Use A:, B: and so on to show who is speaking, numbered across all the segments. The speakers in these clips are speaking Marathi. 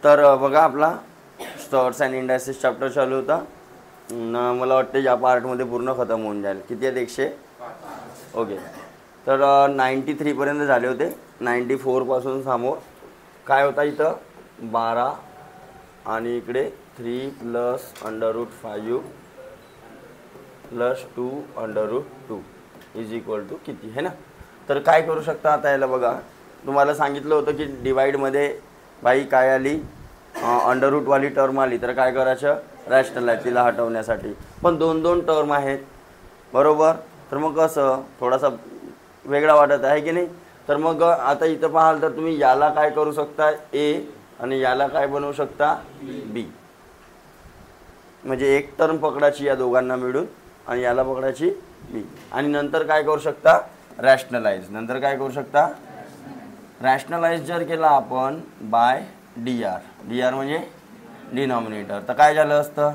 A: तर बघा आपला स्टॉर्स अँड इंडायसेस चॅप्टर चालू होता मला वाटतं या पार्टमध्ये पूर्ण खतम होऊन जाईल. किती आहेत 100? ओके. तर 93 झाले होते. 94 समोर काय होता इथं 12 आणि इकडे 3 + √5 + 2 √2 = किती है ना. तर काय करू शकता आता याला बघा. तुम्हाला सांगितलं होतं की डिवाईडमध्ये बाई काय आली अंडररूटवाली टर्म आली तर काय करायचं रॅशनलाइज तिला हटवण्यासाठी. पण 2 टर्म आहेत बरोबर. तर मग कसं थोडासा वेगळा वाटत आहे की नाही. तर मग आता इथं पाहाल तर तुम्ही याला काय करू शकता ए आणि याला काय बनवू शकता बी. म्हणजे एक टर्म पकडायची या दोघांना मिळून आणि याला पकडायची बी. आणि नंतर काय करू शकता रॅशनलाइज. नंतर काय करू शकता रॅशनलाइज जर केला आपण बाय डी आर म्हणजे डिनॉमिनेटर. तर काय झालं असतं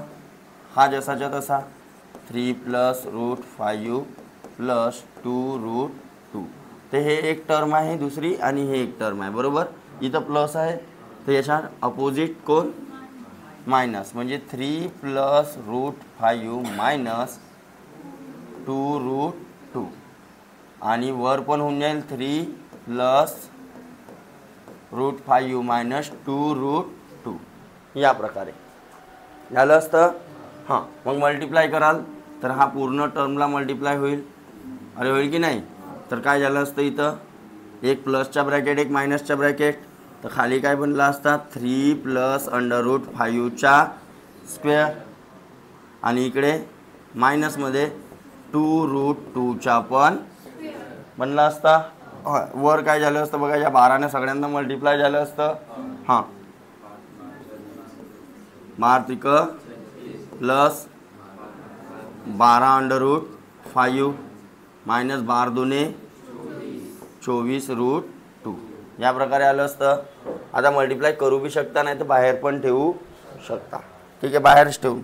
A: हा जसाच्या तसा 3 + √5 + 2 √2. तर हे एक टर्म आहे दुसरी आणि हे एक टर्म आहे बरोबर. इथं प्लस आहे तर याच्या अपोजिट कोण मायनस म्हणजे 3 + √5 - 2 √2 आणि वर पण होऊन जाईल 3 + √5 - 2 √2 या प्रकारे झालं असतं. हां मग मल्टिप्लाय कराल तर हा पूर्ण टर्मला मल्टिप्लाय होईल. अरे होईल की नाही. तर काय झालं असतं इथं एक प्लसचा ब्रॅकेट एक मायनसचा ब्रॅकेट. तर खाली काय बनला असता 3 + √5 आणि इकडे मायनसमध्ये 2 √2 पण बनला असता. वर काय झालं असतं बघा या 12ने सगळ्यांना मल्टिप्लाय झालं असतं. हां 12 प्लस 12 √5 मायनस 12 24 √2 या प्रकारे आलं असतं. आता मल्टिप्लाय करू बी शकता नाही तर बाहेर पण ठेवू शकता. ठीक आहे बाहेरच ठेवू.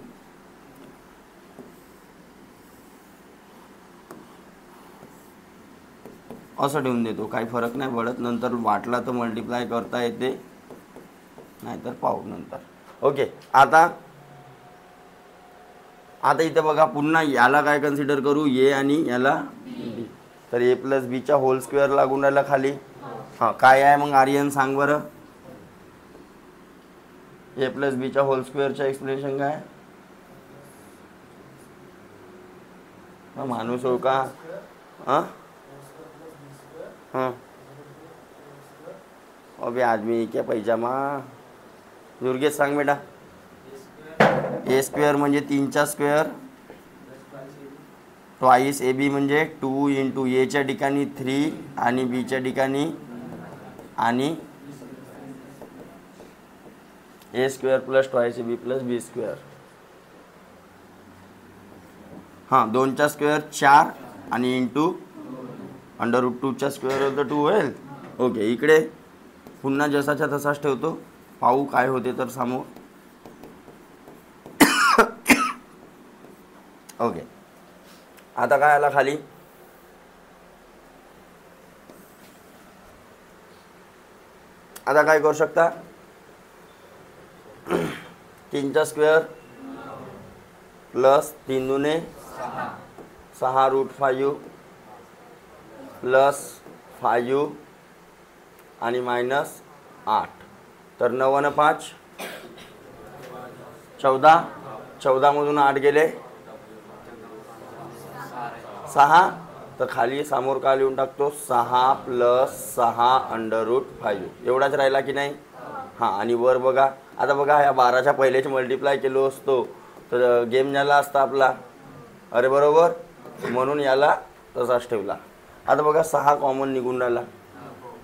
A: असं ठेवून देतो काही फरक नाही पडत. नंतर वाटला तर मल्टिप्लाय करता येते नाहीतर पाहू नंतर. ओके. आता इथं बघा पुन्हा याला काय कन्सिडर करू ए आणि याला बी. तर ए + बीचा होल स्क्वेअर लागून राहिला खाली. हां काय आहे मग आर्यन सांग बरं. ए + बीच्या होल स्क्वेअरचं एक्सप्लेनेशन काय माणूस हो का. हां हां अबे आदमी क्या पैजामा दुर्गेश सांग बेटा. ए स्क्वेअर म्हणजे 3चा स्क्वेअर ट्वाईस ए बी म्हणजे 2 × एच्या ठिकाणी 3 आणि बीच्या ठिकाणी आणि a square + twice a b + b square. हां 2चा स्क्वेअर 4 आणि इंटू √2चा स्क्वेअर होतं 2 होईल. ओके. इकडे पुन्हा जसाच्या तसाच ठेवतो पाहू काय होते तर समोर. ओके. आता काय आला खाली आता काय करू शकता 3चा स्क्वेअर प्लस 3 दुने 6 √5 प्लस 5 आणि मायनस 8. तर 9 आणि 5 14. 14 मधून 8 गेले 6. तर खाली समोर काय लिहून टाकतो 6 + 6 √5 एवढाच राहिला की नाही. हां आणि वर बघा. आता बघा ह्या 12च्या पहिलेच मल्टिप्लाय केलो असतो तर गेम झाला असता आपला. अरे बरोबर म्हणून याला तसाच ठेवला. आता बघा 6 कॉमन निघून राहिला.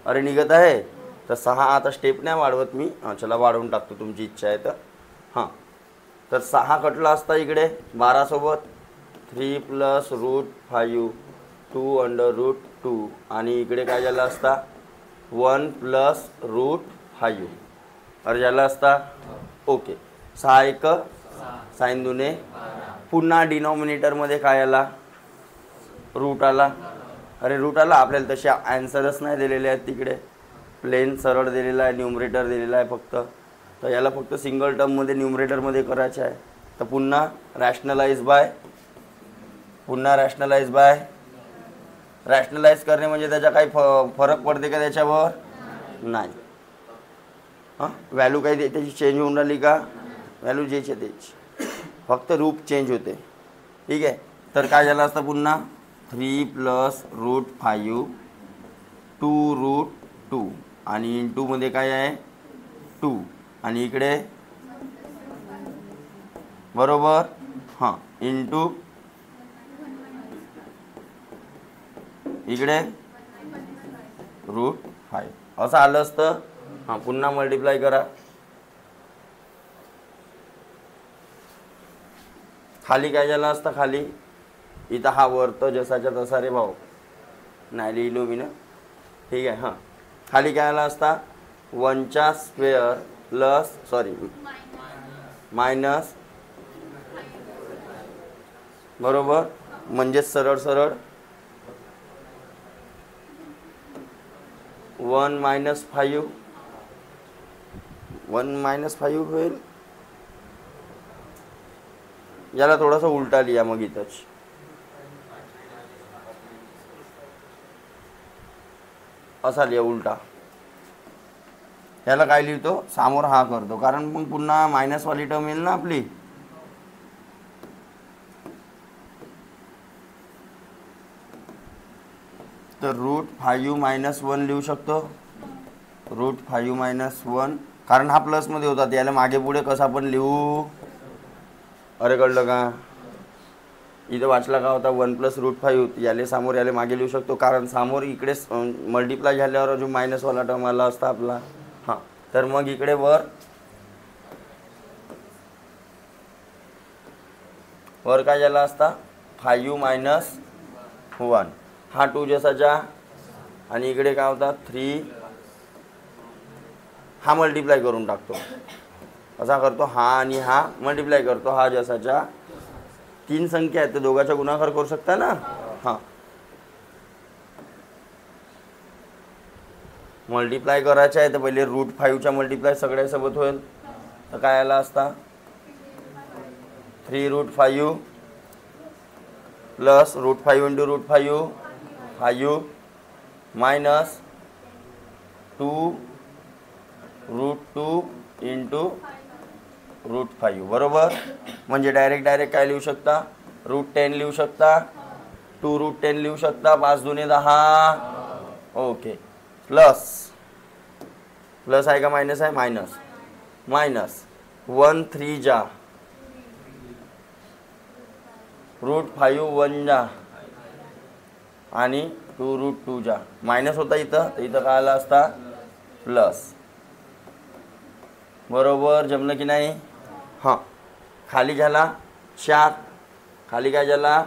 A: अरे निघत आहे तर 6 आता स्टेप नाही वाढवत मी. चला वाढवून टाकतो तुमची इच्छा आहे तर. हां तर 6 कटला असता इकडे 12 सोबत 3 + √5 2 √2 आणि इकडे काय झालं असता 1 + √5. अरे झाला असता. ओके. 6 1 साइन दुने पुन्हा डिनॉमिनेटरमध्ये काय आला रूट आला. अरे रूट आला. आपल्याला तसे आन्सरच नाही दिलेले आहेत तिकडे. प्लेन सरळ दिलेला आहे न्यूमरेटर दिलेला आहे फक्त. तर याला फक्त सिंगल टर्ममध्ये न्यूमरेटरमध्ये करायचं आहे. तर पुन्हा रॅशनलाइज बाय रॅशनलाइज करणे म्हणजे त्याचा काही फरक पडते का त्याच्यावर? नाही. हां, व्हॅल्यू काही त्याची चेंज होऊन राहिली का? व्हॅल्यू ज्याची त्याची, फक्त रूप चेंज होते. ठीक आहे. तर काय झालं असतं पुन्हा 3 + √5 2√2 आणि इंटूमध्ये काय आहे 2 आणि इकडे बरोबर हां इंटू इकडे √5 असं आलं असतं. हां, पुन्हा मल्टिप्लाय करा. खाली काय झालं असतं? खाली इथं हा वर्त जसाच्या तसा रे भाऊ, नाही लिहिलो मी ना. ठीक आहे. हां, खाली काय आला असता? 1चा स्क्वेअर मायनस बरोबर, म्हणजे सरळ 1 - 5 1 - 5 होईल. याला थोडासा उलटा लिहा मग इथंच. असा लिहा उलटा. याला काय लिहितो? समोर हा करतो, कारण मग पुन्हा मायनसवाली टर्म येईल ना आपली. तर √5 - 1 लिहू शकतो. √5 - 1, कारण हा प्लसमध्ये होता, याला मागे पुढे कसा पण लिहू. अरे कळलं का? इथं वाचला का होता 1 + √5, याले समोर याले मागे लिहू शकतो, कारण समोर इकडे मल्टिप्लाय झाल्यावर अजून मायनसवाला टर्म आला असता आपला. हां, तर मग इकडे वर काय झाला असता? 5 - 1, हा 2 जसाच्या, आणि इकडे काय होता 3, हा मल्टिप्लाय करून टाकतो. असा करतो, हा आणि हा मल्टिप्लाय करतो, हा जसाच्या. 3 संख्या आहेत तर दोघांचा गुणाकार करू शकता ना. हां, मल्टिप्लाय करायचं आहे तर पहिले √5चा मल्टिप्लाय सगळ्यासोबत होईल. तर काय आला असता? 3√5 प्लस √5 × √5 5 मायनस 2√2 × √5 बरोबर. म्हणजे डायरेक्ट काय लिहू शकता? √10 लिहू शकता, 2√10 लिहू शकता, 5 × 2 = 10. ओके. प्लस आहे का मायनस आहे? मायनस 1 3 जा √5 1 जा आणि 2√2 जा. मायनस होता इथं, तर इथं काय आला असता? प्लस. बरोबर, जमलं की नाही? हां, खाली झाला 4, खाली काय झाला?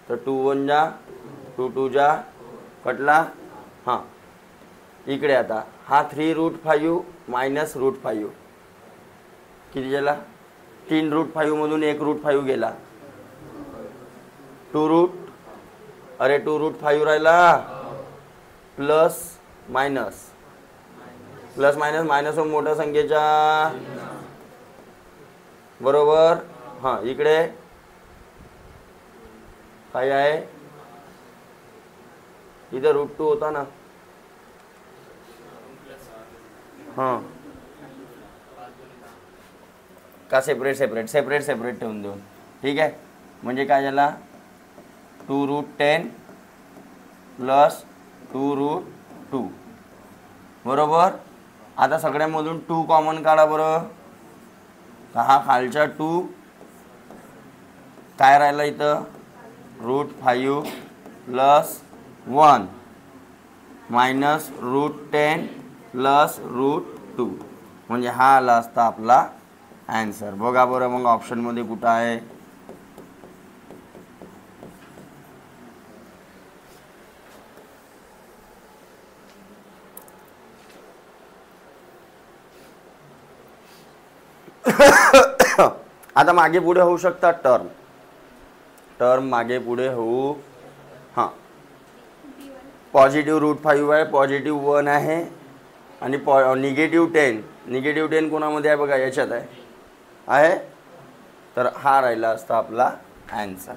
A: तर 2 1 जा 2 2 जा कटला. हां, इकडे आता हा 3√5 मायनस √5 किती झाला? 3√5 मधून 1 √5 गेला. 2√5 राहिला. प्लस मायनस मायनस मोठ्या संख्येच्या बरोबर. हां, इकडे काय आहे? इथं √2 होता ना. हां, का सेपरेट ठेवून देऊन. ठीक आहे. म्हणजे काय झाला? 2√10 प्लस 2√2 बरोबर. आता सगळ्यामधून 2 कॉमन काढा बरं. तर हा खालचा 2 काय राहिला इथं? √5 प्लस 1 मायनस √10 प्लस √2, म्हणजे हा आला असता आपला ॲन्सर. बघा बरं मग ऑप्शनमध्ये कुठं आहे? आता मागे पुढे होऊ शकतात टर्म मागे पुढे होऊ. हां, पॉझिटिव्ह √5 आहे, पॉझिटिव्ह 1 आहे, आणि -10 कोणामध्ये आहे बघा, याच्यात आहे. तर हा राहिला असता आपला ॲन्सर.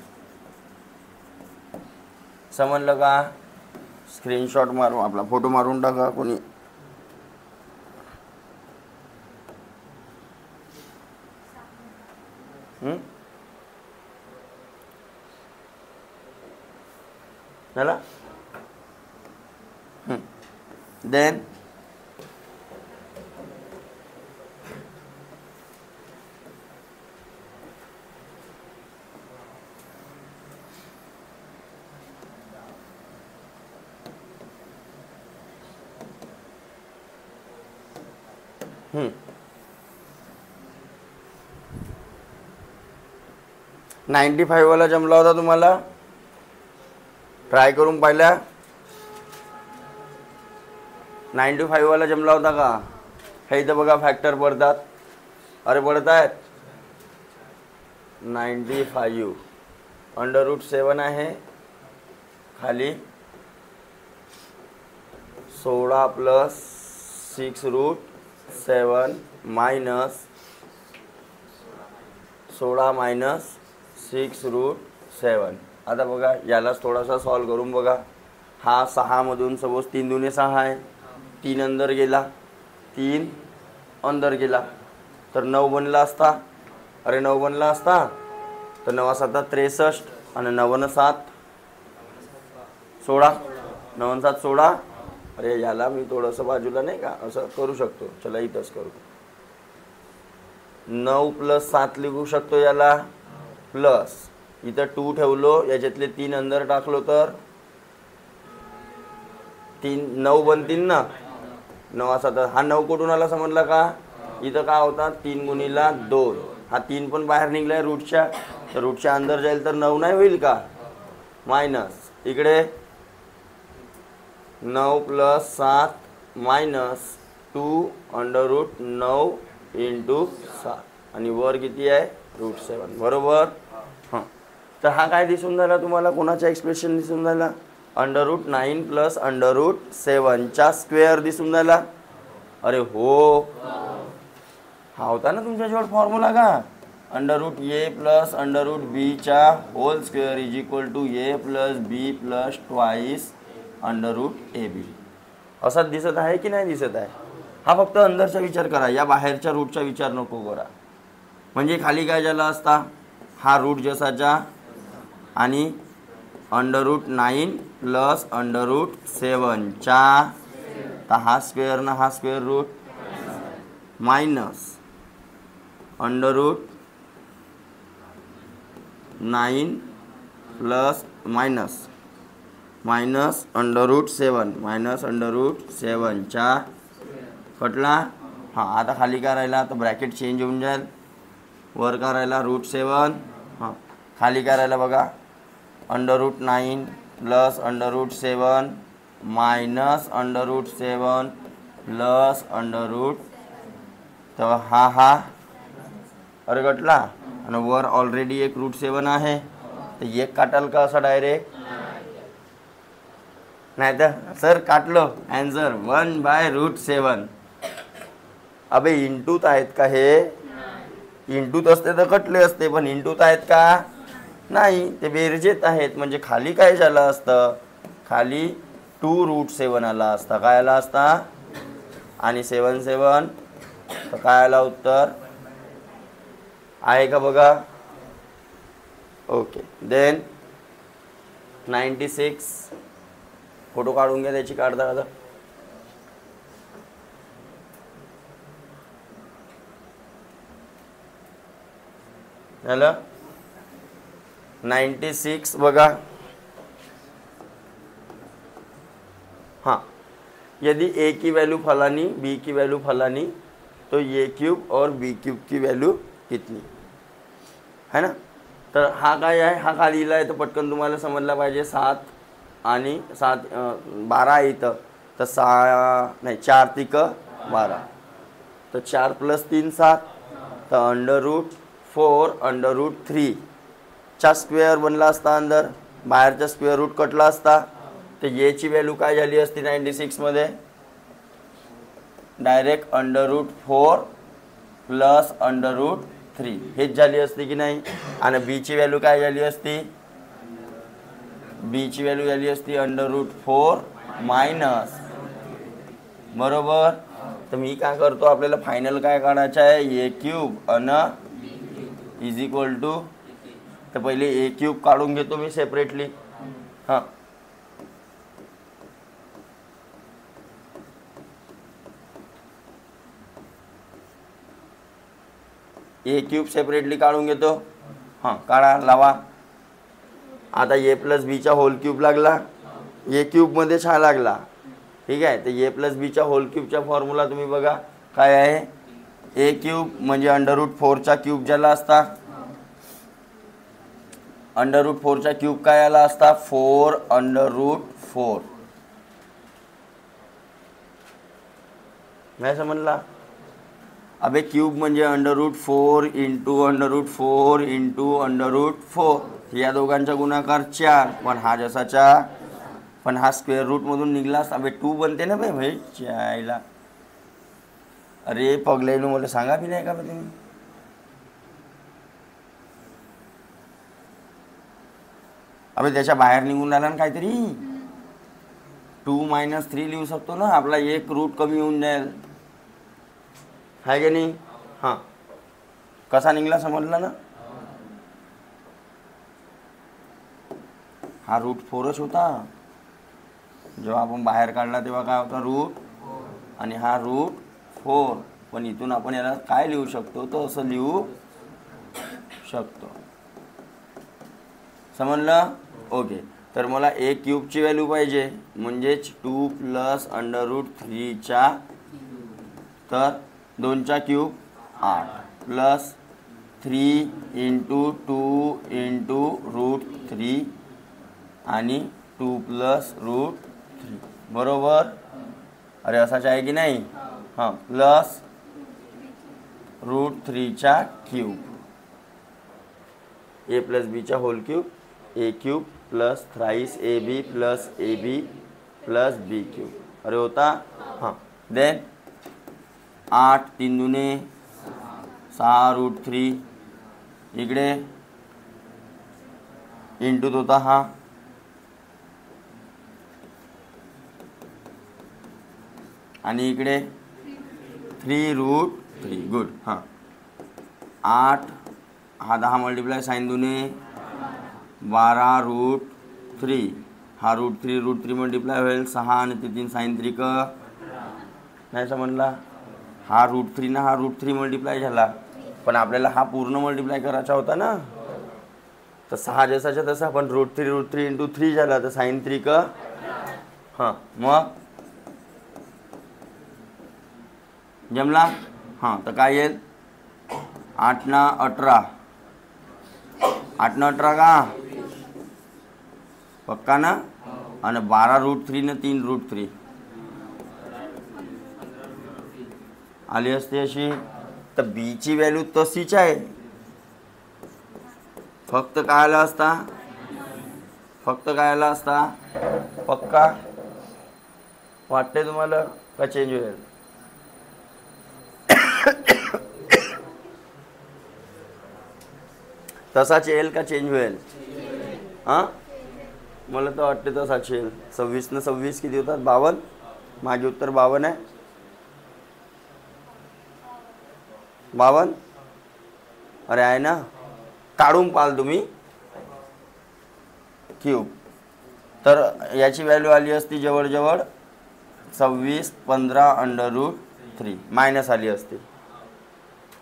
A: समजलं का? स्क्रीनशॉट मारू, आपला फोटो मारून टाका कोणी. झाला? देन हम्म 95 वाला जमला होता तुम्हाला? ट्राय करून पाहिल्या? 95 वाला जमला होता का? हे इथं बघा फॅक्टर पडतात. अरे पडत आहेत. 95 √7 आहे, खाली 16 + 6√7 मायनस 16 - 6√7. आता बघा यालाच थोडासा सॉल्व करून बघा. हा 6 मधून सपोज 3 दुने 6 आहे, 3 अंदर गेला, 3 अंदर गेला, तर 9 बनला असता. अरे 9 बनला असता तर 9 7 63 आणि 9 7 16, 9 7 16. अरे याला मी थोडंसं बाजूला नाही का असं करू शकतो. चला इथंच करू. 9 + 7 लिहू शकतो याला, प्लस इथं 2 ठेवलो, याच्यातले 3 अंदर टाकलो तर 9 बनतील ना. 9 7 हा 9 कुठून आला समजला का? इथं काय होता 3 × 2. हा 3 पण बाहेर निघलाय रूटच्या, तर रूटच्या अंदर जाईल तर 9 नाही होईल का? मायनस इकडे 9 + 7 मायनस 2 √9 × 7 आणि वर किती आहे? √7. बरोबर. हां, तर हा काय दिसून झाला तुम्हाला? कोणाचा एक्सप्रेशन दिसून झाला? √9 + √7 चा स्क्वेअर दिसून झाला. अरे हो, हा होता ना तुमच्याजवळ फॉर्म्युला का? √a + √b चा whole square = a + b + twice √ab. असा दिसत आहे की नाही दिसत आहे? हा फक्त अंदरचा विचार करा, या बाहेरच्या रूटचा विचार नको करा. म्हणजे खाली काय झाला असता? हा रूट जसाचा आणि √9 + √7 चा, तर हा स्क्वेअर ना हा square root minus √9 plus minus √7 चा कटला. हां, आता खाली काय राहिला? तर ब्रॅकेट चेंज होऊन जाईल. वर काय राहिला? √7. हां, खाली काय राहिला बघा? √9 + √7 मायनस √7 प्लस √. तर हा अरे कटला, आणि वर ऑलरेडी एक √7 आहे, तर एक काटाल का असं डायरेक्ट? नाही तर सर काटलो, ॲन्सर 1/√7. अबे इंटूत आहेत का हे? इंटूत असते तर कटले असते, पण इंटूत आहेत का? नाही, ते बेरजेत आहेत. म्हणजे खाली काय झालं असतं? खाली 2√7 आला असता. काय आला असता? आणि 7 7 तर काय आला उत्तर? आहे का बघा? ओके. देन 96 फोटो काढून घ्या त्याची. काढता आता झालं. 96 बघा. हाँ, यदि a की वैल्यू फलानी, b की वैल्यू फलानी, तो a³ और b³ की वैल्यू कितनी है ना? तर हा काय आहे? हा खाली लिहिला आहे, तर पटकन तुम्हाला समजला पाहिजे. 7 आणि 7 12 आहे इथं, तर 6 नाही 4 तिक 12, तर 4 + 3 7, तर √4 √3 चा स्क्वेअर बनला असता. अंदर बाहेरचा स्क्वेअर रूट कटला असता. तर याची व्हॅल्यू काय झाली असती 96 मध्ये? डायरेक्ट √4 प्लस √3 हेच झाली असती की नाही. आणि बीची व्हॅल्यू काय झाली असती, बीची व्हॅल्यू झाली असती √4 मायनस, बरोबर. तर मी काय करतो, आपल्याला फायनल काय काढायचं आहे, a³ आणि इज इक्वल टू, तर पहिले a³ काढून घेतो मी सेपरेटली. हां, a³ सेपरेटली काढून घेतो. हां, काढा, लावा. आता a+b होल क्यूब लागला, a³ मध्येच हा लागला. ठीक आहे. तर a+b होल क्यूबचा फॉर्म्युला तुम्ही बघा काय आहे, a³ म्हणजे √4 क्यूब ज्याला असता, √4 क्यूब काय आला असता, 4√4. नाही समजला. अबे क्यूब म्हणजे √4 इंटू √4 इंटू √4, या दोघांचा गुणाकार 4. पण हा जसाच्या, पण हा स्क्वेअर रूटमधून निघला असता, अबे 2 बनते ना भाई चायला. अरे पगलेनु मला सांगा बी नाही का बे तुम्ही. अबे त्याच्या बाहेर निघून आला ना काहीतरी, 2 - 3 लिहू शकतो ना, आपला एक रूट कमी होऊन जाईल, आहे की नाही. हां, कसा निघला समजला ना. हा √4च होता जेव्हा आपण बाहेर काढला तेव्हा काय होता, रूट, आणि हा √4. पण इथून आपण याला काय लिहू शकतो, तो असं लिहू शकतो. समजलं. ओके. तर मला a³ ची व्हॅल्यू पाहिजे, म्हणजेच 2 प्लस √3 तर 2 क्यूब 8 प्लस 3 इंटू 2 इंटू √3 आणि 2 प्लस √3, बरोबर. अरे असाच आहे की नाही. हां, plus √3 cube, a+b whole cube, a³ plus thrice ab plus ab plus b³. अरे होता. हां, देन 8 3 दुने 6√3, इकडे इंटूत होता हा, आणि इकडे 3√3. गुड. हां, 8 हा 10 मल्टिप्लाय साइन दुने 12√3, हा √3 मल्टिप्लाय होईल 6 आणि 3 साइन 3 का नाही समजला. हा √3 ना हा √3 मल्टिप्लाय झाला, पण आपल्याला हा पूर्ण मल्टिप्लाय करायचा होता ना. तर 6 जसाच्या तसा, पण √3 इंटू 3 झाला, तर साइन 3 का. हां, मग जमला. हां, तर काय येईल, 8 ना 18, 8 ना 18 का पक्का ना, आणि 12√3 न 3√3 आली असते अशी. तर बीची व्हॅल्यू तशीच आहे, फक्त काय आला असता, फक्त काय आला असता, पक्का वाटते तुम्हाला का चेंज होईल. तसाच येईल का चेंज होईल. हां, मला तर वाटते तसाच येईल. 26 न 26 किती होतात, 52. माझे उत्तर 52 आहे. 52. अरे आहे ना, काढून पाल तुम्ही क्यूब. तर याची व्हॅल्यू आली असती जवळजवळ 26 15 √3 मायनस आली असती.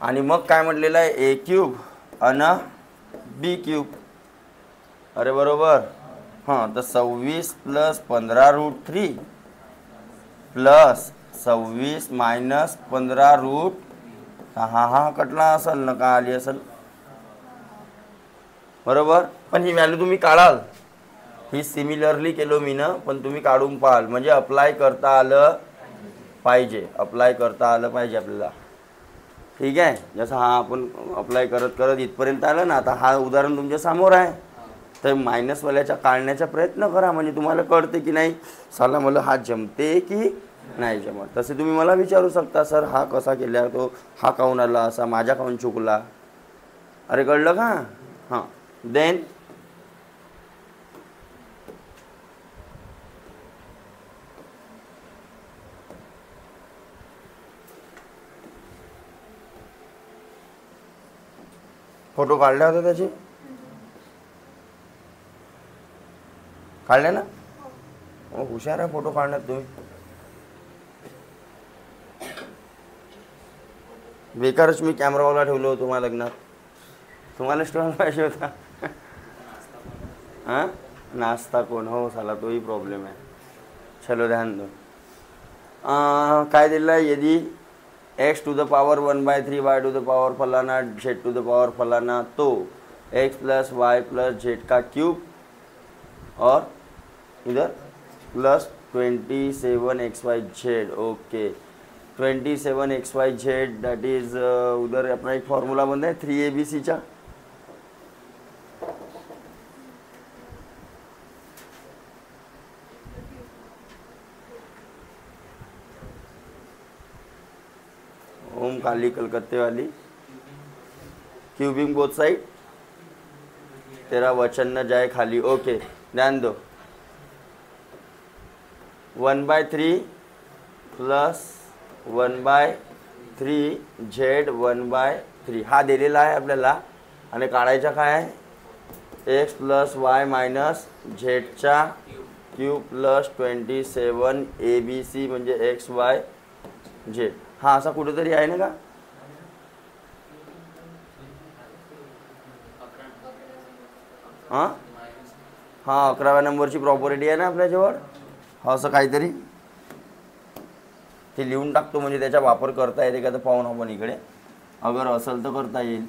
A: आणि मग काय म्हटलेलं आहे, a³ आणि b³. अरे बरोबर. हां, तर 26 प्लस 15√3 प्लस 26 मायनस 15 हा कटला असेल ना, का आली असेल, बरोबर. पण ही व्हॅल्यू तुम्ही काढाल, ही सिमिलरली केलो मी ना, पण तुम्ही काढून पाहाल, म्हणजे अप्लाय करता आलं पाहिजे, अप्लाय करता आलं पाहिजे आपल्याला. ठीक आहे. जसं हा आपण अप्लाय करत करत इथपर्यंत आलं ना. आता हा उदाहरण तुमच्या समोर आहे, तर मायनसवाल्याच्या काढण्याचा प्रयत्न करा, म्हणजे तुम्हाला कळते की नाही साला मला हा जमते की नाही जमत. तसे तुम्ही मला विचारू शकता, सर हा कसा केला, तो हा काऊन आला असा, माझ्या काऊन चुकला. अरे कळलं का? हां. देन फोटो काढल्या होत्या त्याचे, काढले ना? हुशार आहे फोटो काढण्यात तुम्ही. बेकारच मी कॅमेरावाला ठेवलो होतो माझ्या लग्नात. तुम्हाला स्टॉल पाहिजे होता. हां, नाश्ता कोण? हो साला तोही प्रॉब्लेम आहे. चलो ध्यान दो. काय दिलं आहे? यदि x to the power 1/3 y to the power फलाना z टू द पावर फलाना, तो x plus Y plus Z का क्यूब और इधर plus 27xyz. Okay, 27xyz that is उधर अपना एक फॉर्म्युला बंद आहे 3abc. ओम काली कलकत्ते वाली, क्यूबिंग बोथ साइड, तेरा वचन न जाए खाली. ओके, ध्यान दो. 1/3 प्लस 1/3 z 1/3 हा दिलेला आहे आपल्याला. आणि काढायचा काय आहे? x प्लस वाय मायनस झेडचा क्यूब प्लस 27 abc म्हणजे एक्स वाय झेड. हा असा कुठेतरी आहे ना का? हां हां, 11व्या नंबरची प्रॉपर्टी आहे ना आपल्याजवळ. हा असं काहीतरी ते लिहून टाकतो, म्हणजे त्याचा वापर करता येते का तर पाहून आपण इकडे. अगर असेल तर करता येईल.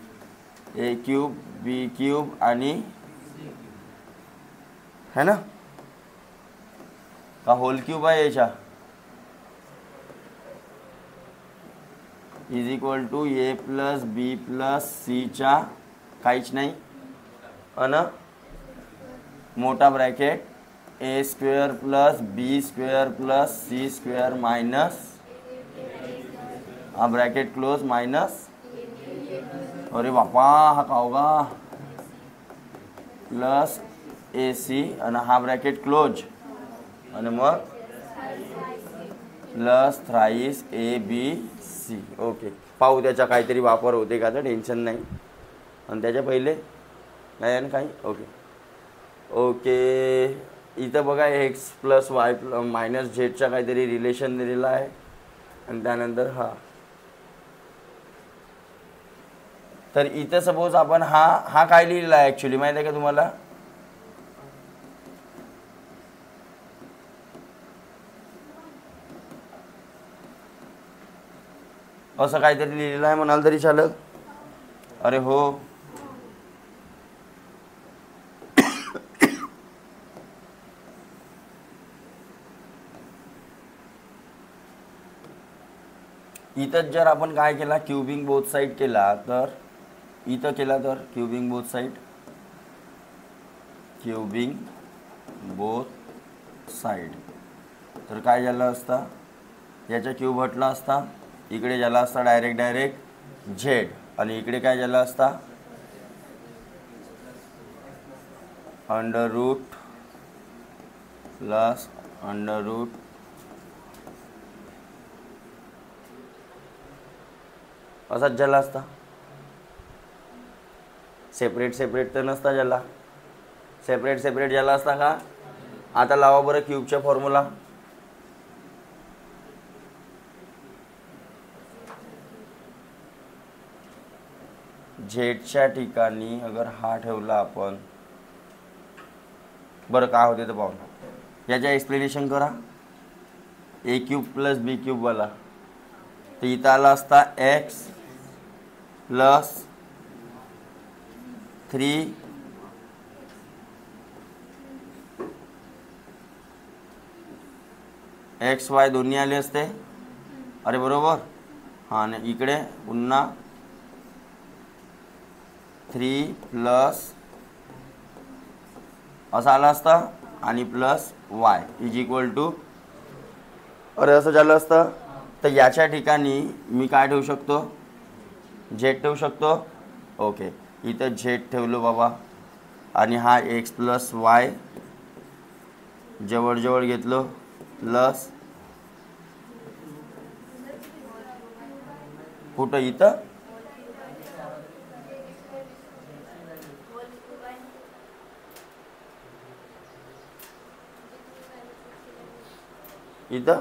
A: ए क्यूब बी क्यूब आणि है ना का होल क्यूब आहे याच्या is equal to A plus B plus सीच्या काहीच नाही अन मोठा bracket A square plus B square plus C square minus हा ब्रॅकेट क्लोज मायनस. अरे बापा हा का होगा प्लस ए सी आणि हा ब्रॅकेट क्लोज आणि मग plus thrice A B C. Okay, पाहू त्याचा काहीतरी वापर होते का तर टेन्शन नाही. आणि त्याच्या पहिले नाही ना काही. ओके ओके, इथं बघा एक्स प्लस वाय मायनस झेडचा काहीतरी रिलेशन दिलेला आहे. आणि त्यानंतर हा, तर इथं सपोज आपण हा काय लिहिलेला आहे ॲक्च्युली माहिती आहे का तुम्हाला? असं काहीतरी लिहिलेलं आहे म्हणाल तरी चालत. अरे हो, इथं जर आपण काय केला क्यूबिंग बोथ साइड केला तर इथं केला तर cubing both side, cubing both side तर काय झालं असता याचा क्यूब हटला असता. इकडे झाला असता डायरेक्ट झेड आणि इकडे काय झाला असता under root plus under root असाच झाला असता. सेपरेट सेपरेट तर नसता झाला, सेपरेट सेपरेट झाला असता का? आता लावा बरं क्यूबचा फॉर्म्युला. झेडच्या ठिकाणी अगर हा ठेवला आपण, बरं काय होते तर पाहू. याच्या एक्सप्लेनेशन करा. ए क्यूब प्लस बी क्यूब वाला तर इथं आला असता एक्स प्लस 3 एक्स वाय दोन्ही आले असते. अरे बरोबर. हां, आणि इकडे पुन्हा 3 प्लस असा आला असता आणि plus Y is equal to अरे असं झालं असतं तर याच्या ठिकाणी मी काय ठेवू शकतो, झेड ठेवू शकतो. ओके, इथं झेड ठेवलो बाबा आणि हा एक्स प्लस वाय जवळजवळ घेतलो प्लस कुठं इथं इथं.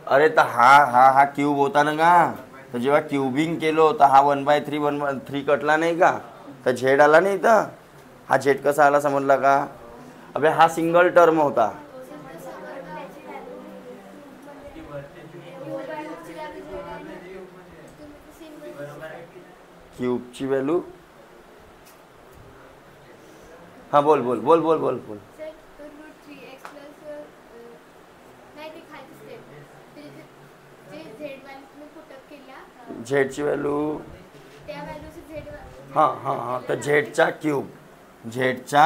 A: अरे तर हा क्यूब होता ना का, तर जेव्हा क्यूबिंग केलो तर हा 1/3 कटला नाही का, तर झेड आला नाही इथं. हा झेड कसा आला समजला का. अबे हा सिंगल टर्म होता. क्यूबची व्हॅल्यू हा बोल बोल बोल बोल बोल बोल. झेडची व्हॅल्यू हां हां हां, तर झेडचा क्यूब, झेडचा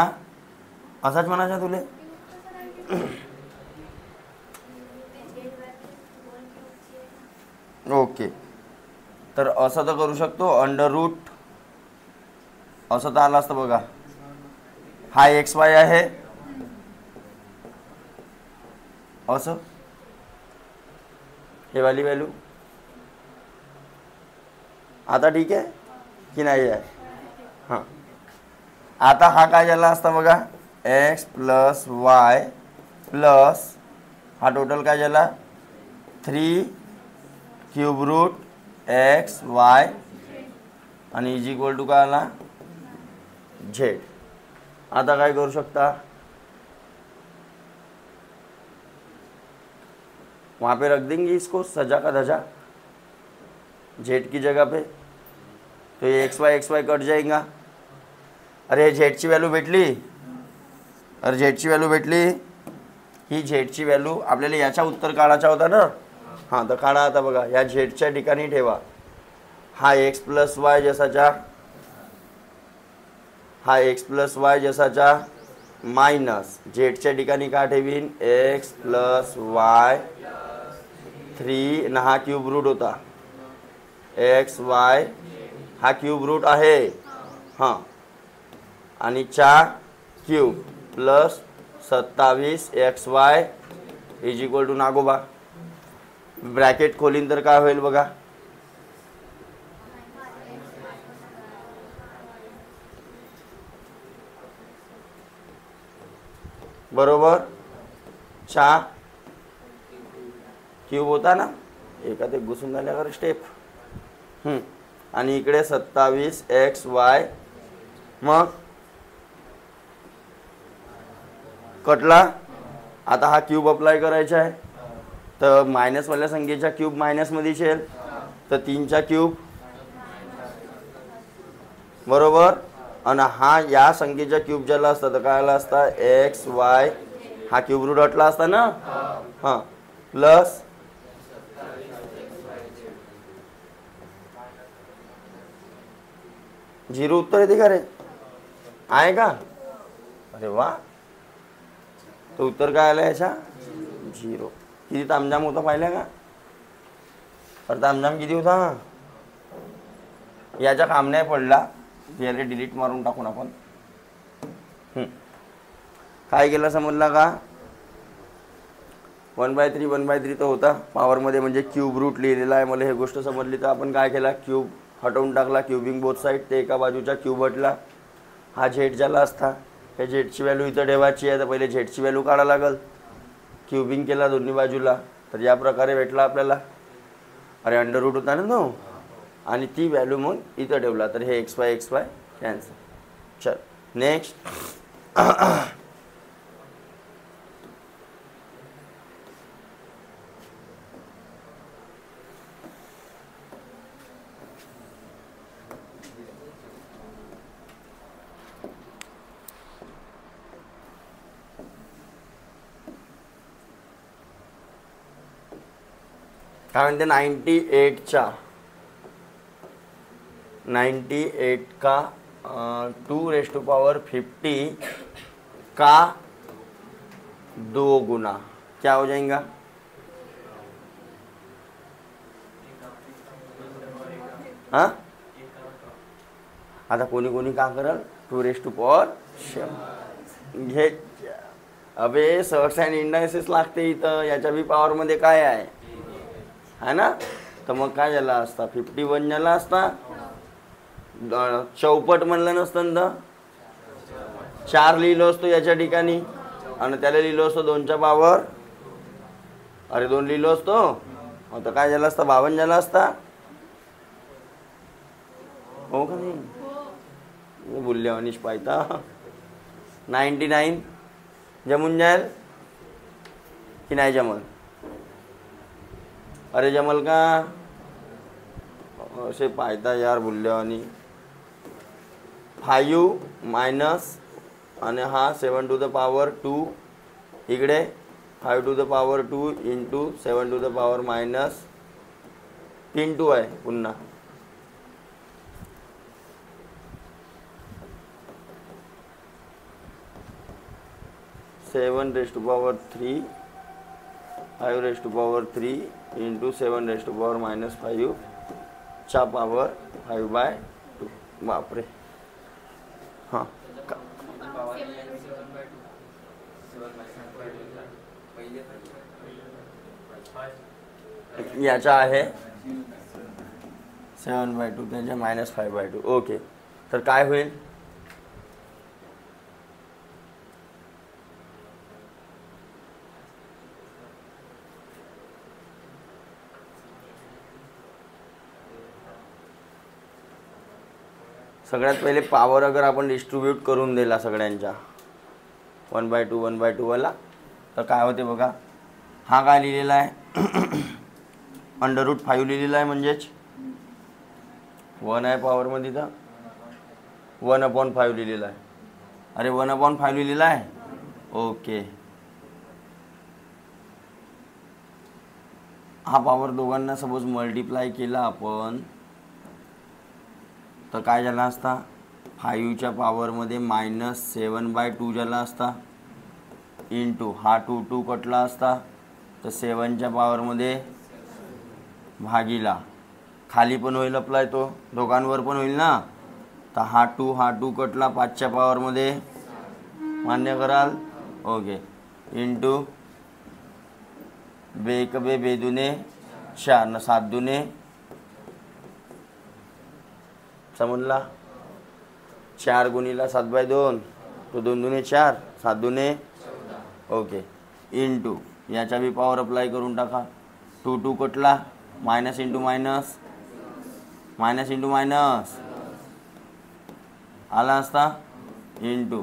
A: असाच म्हणायचा तुले. ओके, तर असं तर करू शकतो अंडर रूट, असं तर आलं असतं बघा. हा एक्स वाय आहे असं, हे वाली व्हॅल्यू आता ठीक आहे की नाही आहे. हां, आता हा काय झाला असता बघा, एक्स प्लस वाय प्लस हा टोटल काय झाला 3 क्यूब रूट एक्स वाय आणि इज इक्वल टू काय आला झेड. आता काय करू शकता, वहाँ पे रख देंगे इसको सजा का धजा जेड की जगह पे, तो ये एक्स वाय कट जाएगा. अरे झेडची व्हॅल्यू भेटली, अरे झेडची व्हॅल्यू भेटली, ही झेडची व्हॅल्यू आपल्याला याचा उत्तर काढायचा होता ना. हां, तर काढा आता बघा, या झेडच्या ठिकाणी ठेवा हा एक्स प्लस वाय जसाचा, हा एक्स प्लस वाय जसाचा मायनस झेडच्या ठिकाणी काय ठेवीन एक्स प्लस वाय 3 ना हा क्यूब रूट होता, एक्स वाय हा क्यूब रूट आहे हां, आणि चा cube plus 27 x y is equal to नागोबा. ब्रॅकेट खोलीन तर काय होईल बघा, बरोबर चा क्यूब होता ना, एका ते घुसून झाल्यावर स्टेप. आणि इकडे 27 एक्स वाय, मग कटला. आता हा क्यूब अप्लाय करायचा आहे, तर मायनसवाल्या संख्येच्या क्यूब मायनसमध्ये येईल, तर 3चा क्यूब बरोबर, आणि हा या संख्येच्या क्यूब ज्याला असता तर काय आला असता एक्स वाय, हा क्यूब रूट अटला असता ना. हां, प्लस झिरो उत्तर येते का रे, आहे का. अरे वा, तर उत्तर काय आलं याच्या झिरो. किती तामझाम होता पाहिलं का, तर तामझाम किती होता, याच्या काम नाही पडला, याला डिलीट मारून टाकून आपण. काय केलं समजला का, 1/3 तर होता पॉवरमध्ये, म्हणजे क्यूब रूट लिहिलेला आहे. मला हे गोष्ट समजली तर आपण काय केला, क्यूब हटवून टाकला, क्यूबिंग बोथ साईड, ते एका बाजूचा क्यूब हटला. हा झेड झाला असता, हे झेडची व्हॅल्यू इथं ठेवायची आहे, तर पहिले झेडची व्हॅल्यू काढा लागल. क्यूबिंग केला दोन्ही बाजूला, तर या प्रकारे भेटला आपल्याला. अरे अंडर रूट होता ना तो, आणि ती व्हॅल्यू मग इथं ठेवला, तर हे एक्स वाय कॅन्सल. चल नेक्स्ट. काय म्हणते 98 का 2⁵ का 2 गुना क्या हो जाएगा? हाँ, आता कोणी कोणी का करल 2⁻7 घे. अबे सर्ट्स अँड इंडायसेस लागते इथं. याच्या बी पॉवरमध्ये काय आहे ना? तर मग काय झाला असता? 51 झाला असता. चौपट म्हणलं नसतं तर 4 लिहिलो असतो याच्या ठिकाणी आणि त्याला लिहिलो असतो 2च्या पावर. अरे 2 लिहिलो असतो आता काय झालं असतं? 52 झाला असता. हो का नाही? बोलले अनिश पाहता 99 जमून जाईल की नाही जमल? अरे जमल का? असे पाहता यार बोलल्या आणि 5 मायनस आणि हा 7⁻². इकडे 5⁻², इंटू 7⁻−, 3 2 आहे पुन्हा. सेवन रेस्ट टू पॉवर 3, 5⁻³ इंटू 7⁻⁻5 चा पॉवर 5/2. बापरे. हां, याचा आहे 7/2 त्याच्या -5/2. ओके, तर काय होईल? सगळ्यात पहिले पॉवर अगर आपण डिस्ट्रीब्यूट करून दिला सगळ्यांच्या 1/2 1/2 वाला तर काय होते बघा. हा काय लिहिलेला आहे? √5 लिहिलेला आहे म्हणजेच 1 आहे पॉवरमध्ये तर 1/5 लिहिलेला आहे. अरे 1/5 लिहिलेला आहे. ओके, हा पॉवर दोघांना सपोज मल्टिप्लाय केला आपण तर काय झाला असता? 5च्या पॉवरमध्ये -7/2 झाला असता. इंटू हा 2 2 कटला असता तर 7च्या पॉवरमध्ये भागीला. खाली पण होईल अप्लाय, तो दोघांवर पण होईल ना. तर हा 2 कटला 5च्या पॉवरमध्ये. मान्य कराल? ओके. इंटू 2 × 2 = 2 4 न 7 2 समजला. 4 × 7/2 तो 2 2 4 7 2 ओके. इंटू याच्या बी पॉवर अप्लाय करून टाका. 2 2 कटला मायनस इंटू मायनस आला असता. इंटू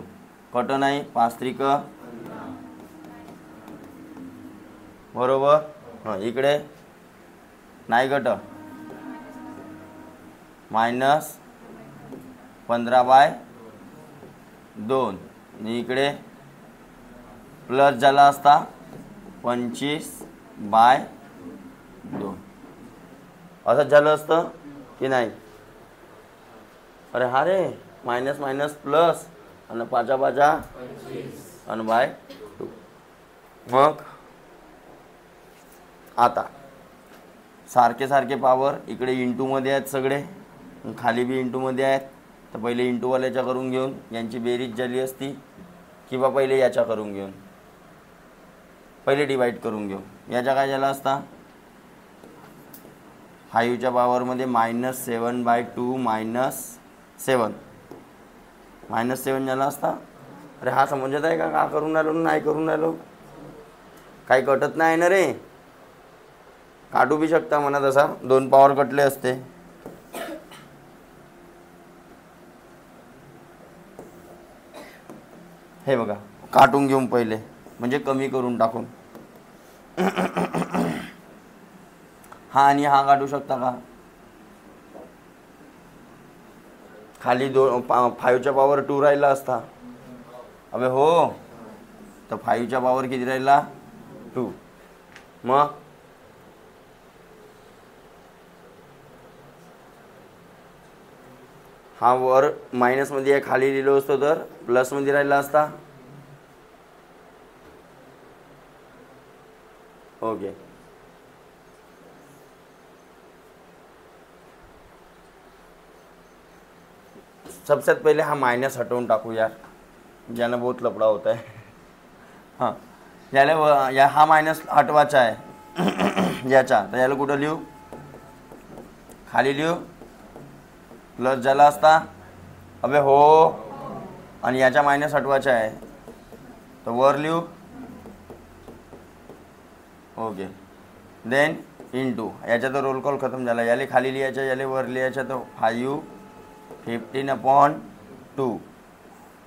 A: कट नाही 5 3 बरोबर. हां, इकडे नाही कट -15/2 इकडे प्लस झाला असता 25/2. असंच झालं असतं की नाही? अरे हा रे मायनस मायनस प्लस आणि 5 5 आणि /2. मग आता सारखे सारखे पॉवर इकडे इंटूमध्ये आहेत सगळे, खाली बी इंटूमध्ये आहेत. तर पहिले इंटूवाल्याच्या करून घेऊन यांची बेरीज झाली असती किंवा पहिले याच्या करून घेऊन पहिले डिवाइड करून घेऊ. याच्या काय झाला असता? 5च्या पॉवरमध्ये -7/2 -7 झाला असता. अरे हा समजत आहे का करून राहिलो नाही करून राहिलो? काही कटत नाही ना रे. काटू बी शकता म्हणा तसा 2 पॉवर कटले असते. हे बघा काटून घेऊन पहिले म्हणजे कमी करून टाकून. हा आणि हा काढू शकता का? खाली 5च्या पॉवर 2 राहिला असता. अबे हो, तर 5च्या पॉवर किती राहिला? 2. मग हा वर मायनसमध्ये आहे, खाली लिहिलो असतो तर प्लसमध्ये राहिला असता. ओके. सबसे पहले हा माइनस हटवून टाकू यार, ज्यानं बहुत लफड़ा होता है. हां, याला या हा मायनस हटवायचा आहे याचा, तर याला कुठं लिहू? खाली लिहू. प्लस झाला असता अबे हो, आणि याचा मायनस हटवायचा आहे तर वर लिहू. ओके. देन इंटू याचा तर रोल कॉल खतम झाला. याले खाली लिहायचं, याले वर लिहायचं. तर 5/15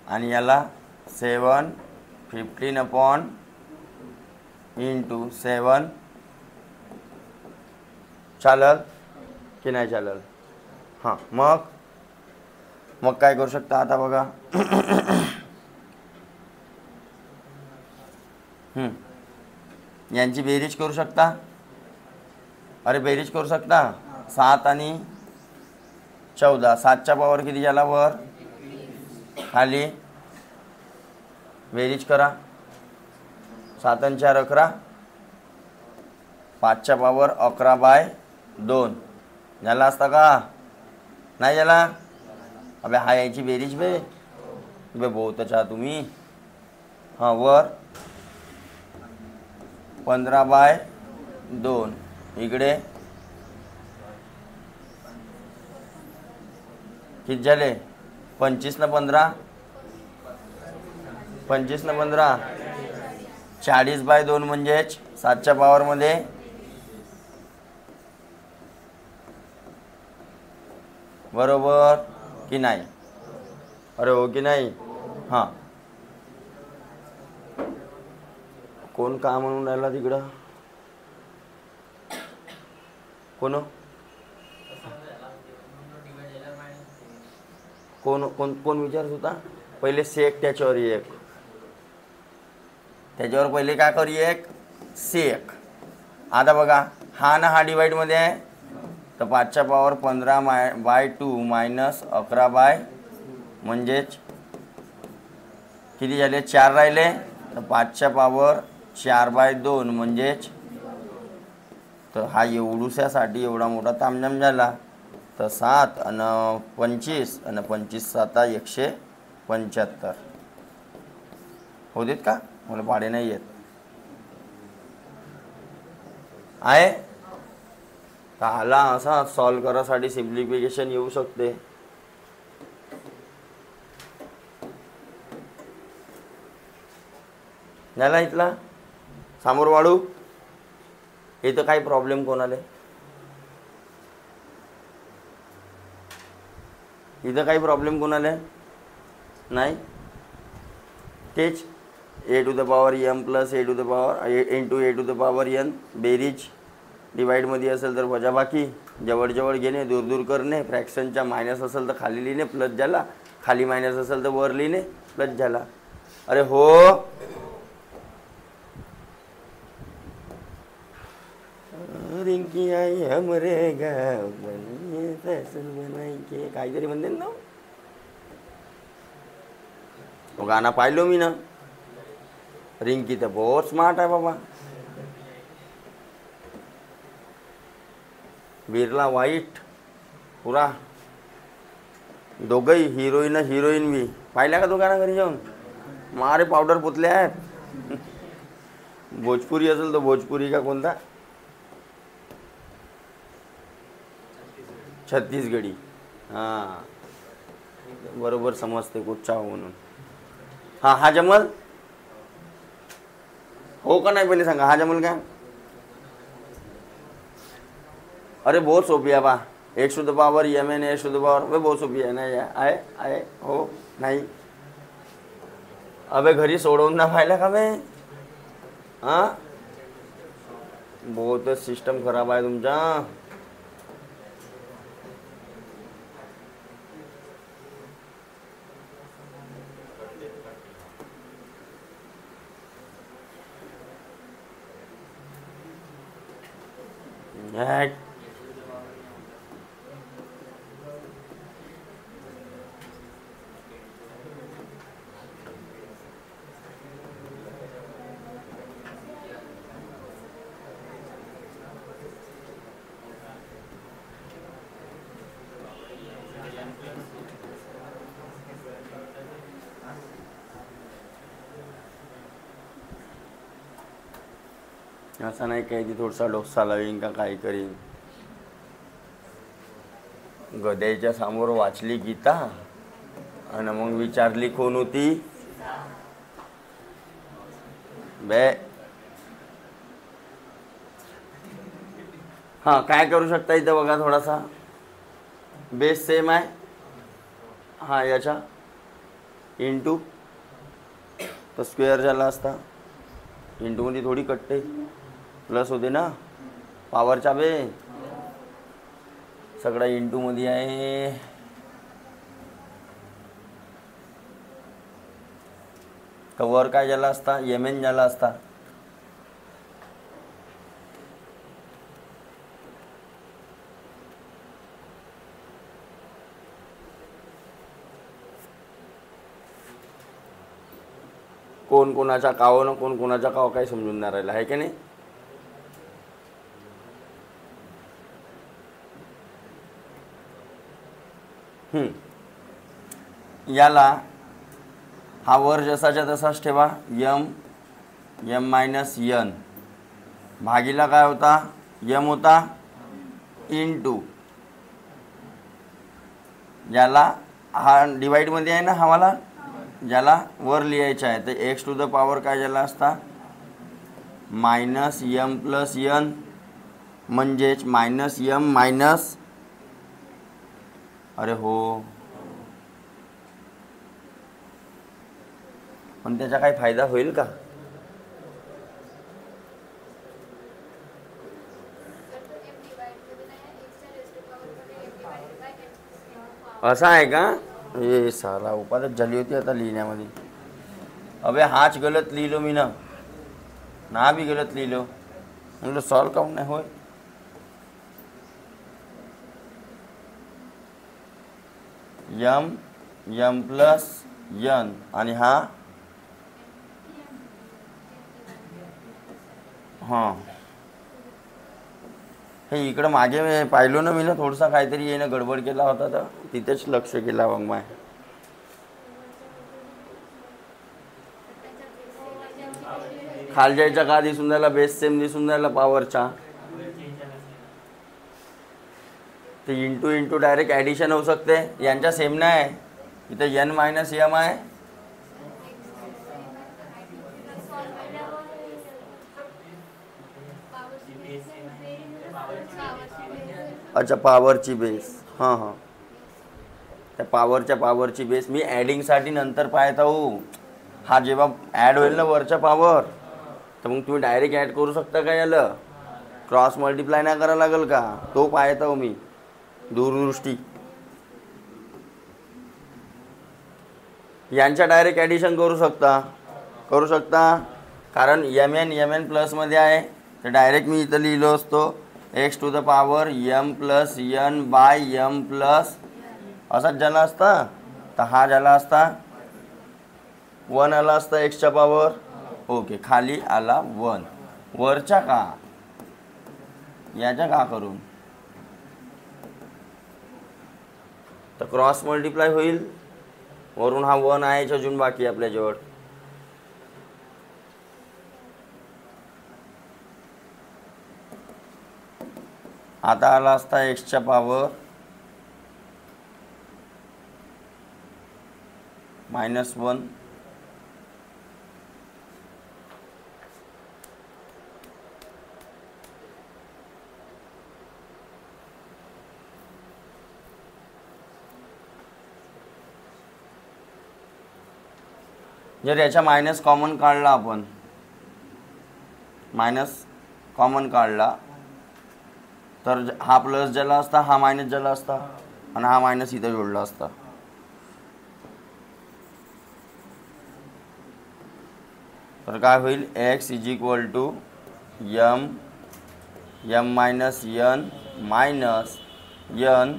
A: आणि याला 7/15 चालल की नाही चालल? हां, मग काय करू शकता आता बघा. यांची बेरीज करू शकता. अरे बेरीज करू शकता. 7 आणि 14. 7च्या पावर किती झाला वर? खाली बेरीज करा. 7 आणि 4 11. 5च्या पावर 11/2 झाला असता का? नाही झाला. अबे हा याची बेरीज बे बहुतच आहात तुम्ही. हां, वर 15/2 इकडे किती झाले? 25 न 15 40/2 म्हणजेच 7च्या पावरमध्ये बरोबर की नाही? अरे हो की नाही? हां, कोण का म्हणून राहिला तिकडं? कोण कोण विचारत होता? पहिले सेक त्याच्यावर एक, त्याच्यावर पहिले काय करू? एक सेक. आता बघा हा ना हा डिवाईडमध्ये आहे, तर 5च्या पावर 15/2 मायनस 11 म्हणजेच किती झाले? 4 राहिले. तर 5च्या पावर 4/2 म्हणजेच, तर हा एवढूच्यासाठी एवढा मोठा तामझाम झाला. तर 7 आणि 25 आणि 25 7 175 होऊ देत का? मला पाडे नाही येत आहे. तर हाला असा सॉल्व करायसाठी सिम्प्लिफिकेशन येऊ शकते. झाला इथला समोर वाढू. इथं काही प्रॉब्लेम कोणाला? इथं काही प्रॉब्लेम कोणाला नाही? तेच a⁴m प्लस a⁴n बेरीज डिवाईडमध्ये असेल तर वजाबाकी, जवळजवळ घेणे, दूर करणे. फ्रॅक्शनच्या मायनस असेल तर खाली लिहिणे प्लस झाला, खाली मायनस असेल तर वर लिहिणे प्लस झाला. अरे हो, रिंकी आई हमरे गाव बनायचे काहीतरी म्हणते ना. गाणं पाहिलो मी ना. रिंकी तर बहुत स्मार्ट आहे बाबा. बिर्ला वाईट पुरा दोघंही हिरोईन बी पाहिल्या का दोघांना घरी जाऊन? मारे पावडर पुतले आहेत. भोजपुरी असेल तर भोजपुरी का कोणता छत्तीसगडी. हां, बरोबर समजते कुठचा हो म्हणून. हां, हा जमल हो का नाही? पहिले सांगा हा जमल का? अरे बहुत सोपी आहे बा. x⁴m n x⁴ बहुत सोपी आहे. नाही आहे हो नाही. अबे घरी सोडवून ना पाहिला का बे? हां, बहुतच सिस्टम खराब आहे तुमचा. असं नाही काही ती थोडासा डोसा लावीन का काही करीन. गद्याच्या समोर वाचली गीता आणि मग विचारली कोण होती बे. हां, काय करू शकता इथं बघा, थोडासा बेस सेम आहे. हां, याच्या इंटू तर स्क्वेअर झाला असता. इंटूमध्ये थोडी कटते, प्लस होते ना पॉवरच्या बे. सगळं इंटूमध्ये आहे. तर वर काय झाला असता, एम एन झाला असता. कोण कोणाचा काव ना कोण कोणाचा काव काही समजून नाही राहिला आहे की नाही. याला हा वर जसाच्या तसाच ठेवा. एम मायनस यन भागीला काय होता, यम होता इंटू याला हा डिवाईडमध्ये आहे ना हवाला, ज्याला वर लिहायचं आहे. तर एक्स टू द पॉवर काय झाला असता, मायनस यम प्लस यन, म्हणजेच मायनस यम मायनस, अरे हो, पण त्याचा काही फायदा होईल का. असं आहे का. हे साला उपाधच झाली होती आता लिहिण्यामध्ये. अबे हाच गलत लिहिलो मी ना बी गलत लिहिलो. म्हणलं सॉल्व काऊन नाही होय. यम प्लस यन आणि हा हां, हे इकडं मागे पाहिलो ना मी ना, थोडंसं काहीतरी येणं गडबड केला होता तर तिथेच लक्ष केला मग माय. खालच्या का दिसून राहिला, बेस सेम दिसून राहिला पॉवरचा. ते इंटू इंटू डायरेक्ट ॲडिशन होऊ शकते. यांच्या सेम नाही आहे. इथं एन मायनस यम आहे. अच्छा, पॉवरची बेस. हां हां, त्या पॉवरची बेस मी ॲडिंगसाठी नंतर पाहत आहो. हा जेव्हा ॲड होईल ना वरच्या पॉवर, तर मग तुम्ही डायरेक्ट ॲड करू शकता का याला, क्रॉस मल्टिप्लाय नाही करावं लागेल का, तो पाहत आहो मी दूरदृष्टी. यांच्या डायरेक्ट ॲडिशन करू शकता कारण एम एन प्लसमध्ये आहे. तर डायरेक्ट मी इथं लिहिलो असतो X to the power M plus N by M plus, असाच झाला असता. तर हा झाला असता 1 आला असता एक्सच्या पॉवर. ओके, खाली आला 1. वरच्या का याच्या का करून, तर क्रॉस मल्टिप्लाय होईल. वरून हा 1 आहे अजून बाकी आपल्याजवळ. आता आला असता एक्सच्या पॉवर -1. जर याच्या मायनस कॉमन काढला आपण, मायनस कॉमन काढला तर हा प्लस झाला असता, हा मायनस झाला असता आणि हा मायनस इथं जोडला असता. तर काय होईल, x is equal to m minus n minus n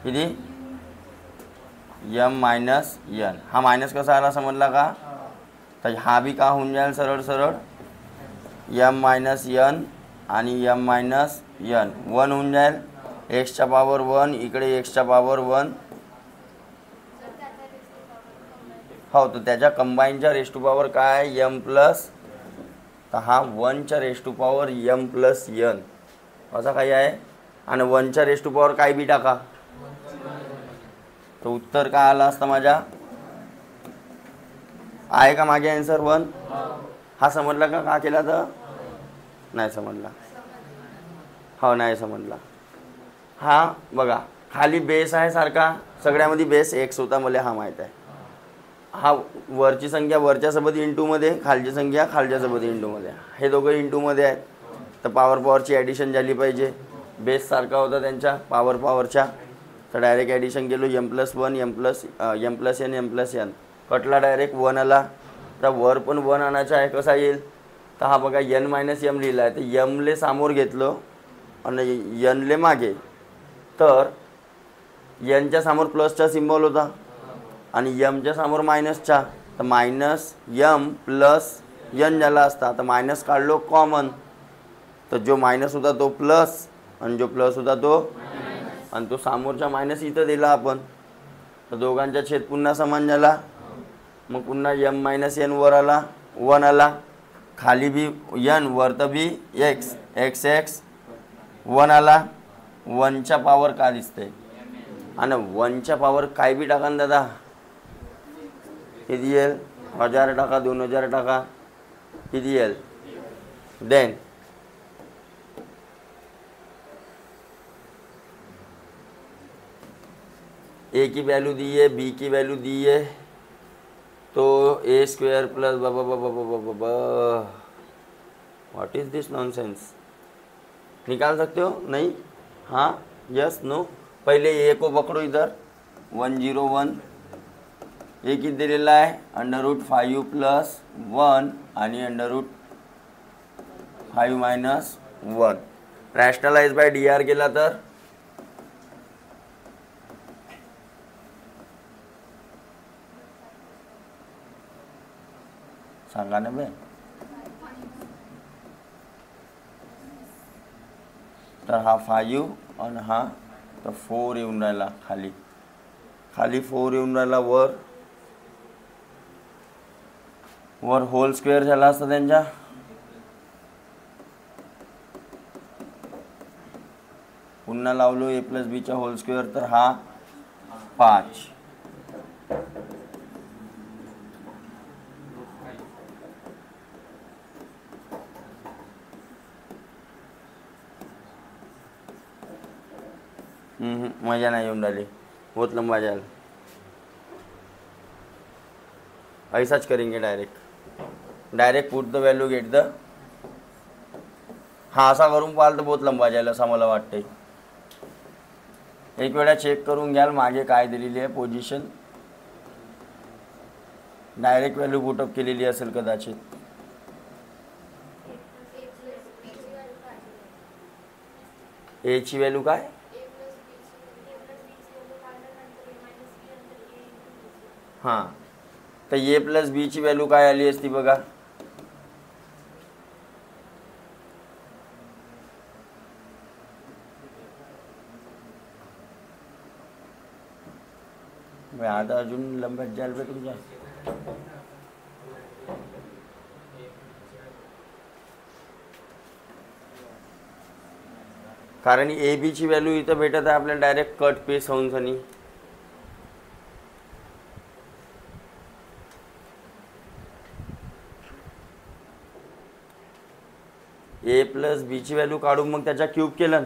A: किती, यम मायनस यन. हा मायनस कसा आला समजला का, तर हा बी का होऊन जाईल सरळ सरळ यम मायनस यन आणि यम मायनस यन 1 होऊन जाईल. एक्सच्या पॉवर 1 इकडे एक्सच्या पॉवर 1. हो, तर त्याच्या कंबाईनच्या रेस टू पॉवर काय, यम प्लस तर हा 1च्या raise to power m plus n असा काही आहे. आणि 1च्या रेस टू पॉवर काय बी टाका तर उत्तर काय आलं असतं माझ्या. आहे का मागे आन्सर 1. हा समजला का केला तर नाही समजला. हो नाही समजला. हा बघा खाली बेस आहे सारखा सगळ्यामध्ये बेस एक्स होता मला हा माहीत आहे. हा वरची संख्या वरच्यासोबत इंटूमध्ये खालची संख्या खालच्यासोबत इंटूमध्ये हे दोघं इंटूमध्ये आहेत. तर पॉवरची ॲडिशन झाली पाहिजे. बेस सारखा होता त्यांच्या पॉवरच्या तर डायरेक्ट ॲडिशन केलो m+1 m+n m+n कटला डायरेक्ट 1 आला. तर वर पण 1 आणायचा आहे कसा येईल तर हा बघा n - m लिहिला आहे तर mले समोर घेतलं आणि nले मागे. तर nच्या समोर प्लसचा सिम्बॉल होता आणि mच्या समोर मायनसचा तर -m + n झाला असता. तर मायनस काढलो कॉमन तर जो मायनस होता तो प्लस आणि जो प्लस होता तो आणि तो समोरचा मायनस इथं दिला आपण. तर दोघांचा छेद पुन्हा समान झाला. मग पुन्हा m - n वर आला 1 आला. खाली बी n वर तर बी x x 1 आला. 1च्या पॉवर का दिसते आणि 1च्या पॉवर काय बी टाका ना दादा किती येईल 1000 टाका 2000 टाका किती येईल. देन ए की वैल्यू दी है बी की वैल्यू दी है तो a² plus what is this nonsense निकाल सकते हो नहीं. हाँ यस नो. पहले ए को पकड़ो इधर 101 ए किती दिलेला आहे √5 + 1 आणि √5 - 1 रॅशनलाइज बाय dr केला तर सांगा ना बे. तर हा 5 आणि हा तर 4 येऊन राहिला खाली 4 येऊन राहिला वर होल स्क्वेअर झाला असता त्यांच्या. पुन्हा लावलो a + b चा होल स्क्वेअर तर हा 5. मजा नहीं येऊन राहिली बहुत लंबा जाल. ऐसाच करेंगे direct put the value get the. हा असा करून पाहाल तर बहुत लंबा जाईल असं मला वाटते. एक वेळा चेक करून घ्याल मागे काय दिलेली आहे पोझिशन. डायरेक्ट व्हॅल्यू पुटअप केलेली असेल कदाचित. ए ची व्हॅल्यू काय हां तर ए + बी ची व्हॅल्यू काय आली असती बघा. आता अजून लंब्यात जायला भेटून जा. कारण ए बी ची व्हॅल्यू इथं भेटत आहे आपल्याला डायरेक्ट कट पेस्ट होऊन सनी. ए + बी ची व्हॅल्यू काढून मग त्याचा क्यूब केलं.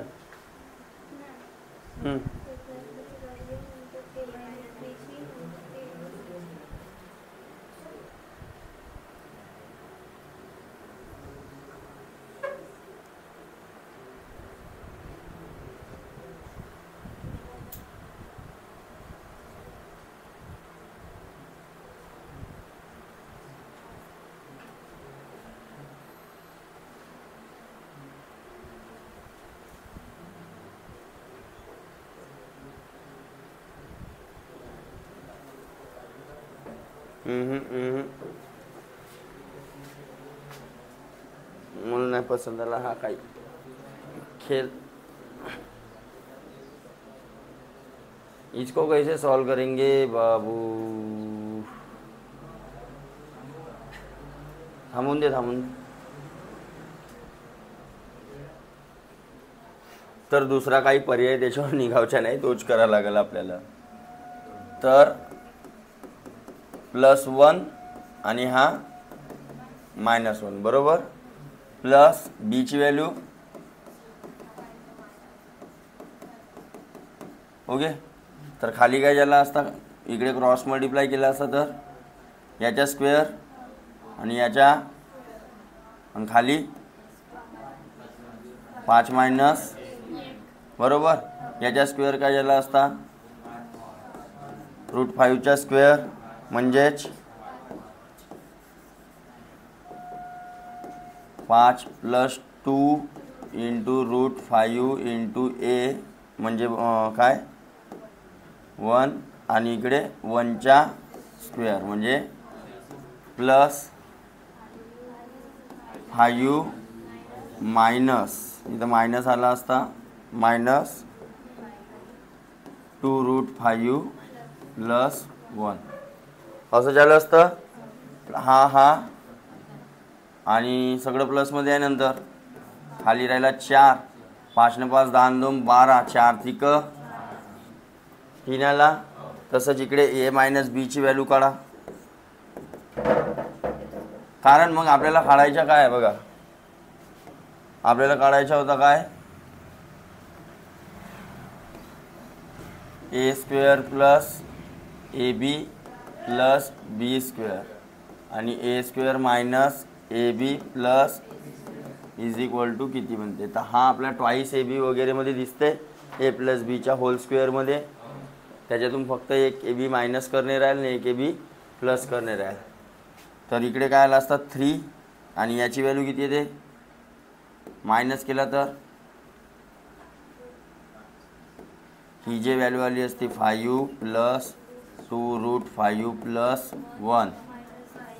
A: मला नाही पसंद आला हा काही खेल. इसको कैसे सॉल्व करेंगे बाबू. थांबून दे तर दुसरा काही पर्याय त्याच्यावर निघावचा नाही, तोच करावा लागेल आपल्याला. तर +1 आणि हा -1 बरोबर. प्लस बीची व्हॅल्यू ओके. तर खाली काय झाला असता, इकडे क्रॉस मल्टिप्लाय केला असता तर याच्या स्क्वेअर आणि याच्या, आणि खाली 5 बरोबर. याच्या स्क्वेअर काय झाला असता, √5चा स्क्वेअर म्हणजेच 5 + 2 × √5 × a म्हणजे काय 1, आणि इकडे 1चा स्क्वेअर म्हणजे +5 मायनस, इथं मायनस आला असता, -2√5 + 1 असं झालं असतं. हा आणि सगळं प्लसमध्ये आहे. नंतर खाली राहिला 4, 5 ने 5 10 2 12, 4 त्रिक 3 आला. तसंच इकडे a - bची व्हॅल्यू काढा, कारण मग आपल्याला काढायचं काय आहे बघा, आपल्याला काढायचा होता काय, a² + ab + b² आणि a² - ab + = किती बनते. तर हा आपला ट्वाईस ab वगैरे मध्ये दिसते, a + bच्या होल स्क्वेअरमध्ये. त्याच्यातून फक्त एक ab मायनस करणे राहील आणि एक ab प्लस करणे राहील. तर इकडे काय आला असता 3, आणि याची व्हॅल्यू किती येते, मायनस केला तर ही जी व्हॅल्यू आली असती 5 + 2√5 + 1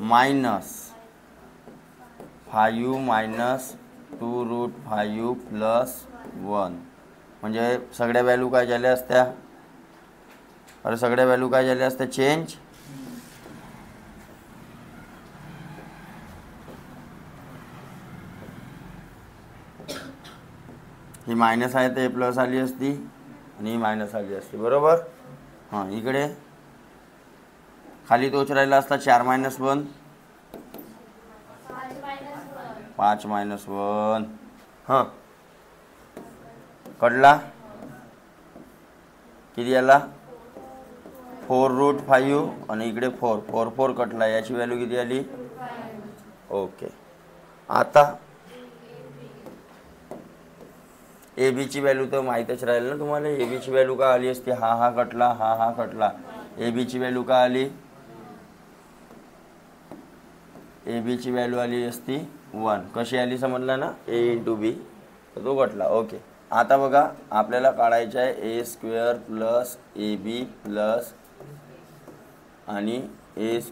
A: -5 - 2√5 + 1 म्हणजे सगळ्या व्हॅल्यू काय झाल्या असत्या, अरे सगळ्या व्हॅल्यू काय झाल्या असत्या चेंज. ही मायनस आहे तर प्लस आली असती, आणि ही मायनस आली असती बरोबर. हां, इकडे खाली तोच राहिला असता 4 - 1 5 - 1 हां कडला किती आला 4√5 आणि इकडे 4 कटला, याची व्हॅल्यू किती आली ओके. आता ए बीची व्हॅल्यू तर माहीतच राहील ना तुम्हाला. ए बीची व्हॅल्यू का आली असती, हा कटला, हा कटला. ए बीची व्हॅल्यू का आली, ए बीची व्हॅल्यू आली असती 1. कशी आली समजला ना, a × b, तर तो कटला ओके. आता बघा आपल्याला काढायचं आहे a² + ab प्लस आणि a² -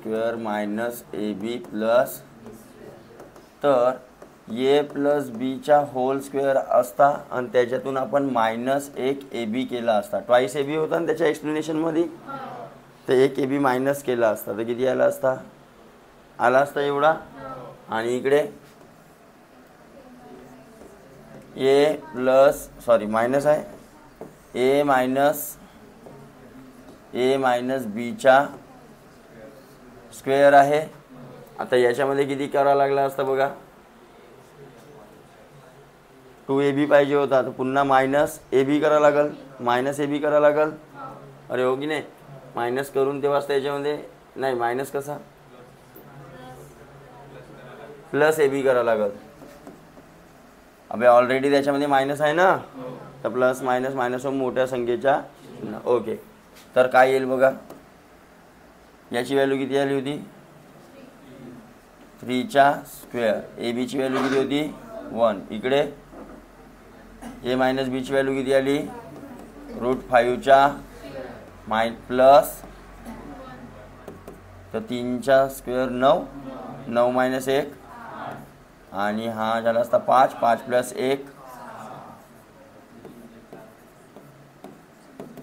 A: ab प्लस, तर a + bचा होल स्क्वेअर असता आणि त्याच्यातून आपण -1 ab केला असता. ट्वाईस ab होता ना त्याच्या एक्सप्लेनेशनमध्ये, तर 1 ab मायनस केला असता तर किती आला असता, एवढा. आणि इकडे मायनस आहे, a - bचा स्क्वेअर आहे. आता याच्यामध्ये किती करावं लागला असतं बघा, 2ab पाहिजे होता, तर पुन्हा -ab करावं लागेल, -ab करावं लागेल. अरे हो की नाही, मायनस करून तेव्हाच त्याच्यामध्ये, नाही मायनस कसा, +ab करावं लागेल. अबे ऑलरेडी त्याच्यामध्ये मायनस आहे ना, तर प्लस मायनस मायनस मोठ्या संख्येच्या ओके. तर काय येईल बघा, याची व्हॅल्यू किती आली होती 3चा स्क्वेअर, ए बीची व्हॅल्यू किती होती 1. इकडे a - bची व्हॅल्यू किती आली √5चा प्लस, तर 3चा स्क्वेअर 9, 9 - 1, आणि हा झाला असता 5, 5 + 1,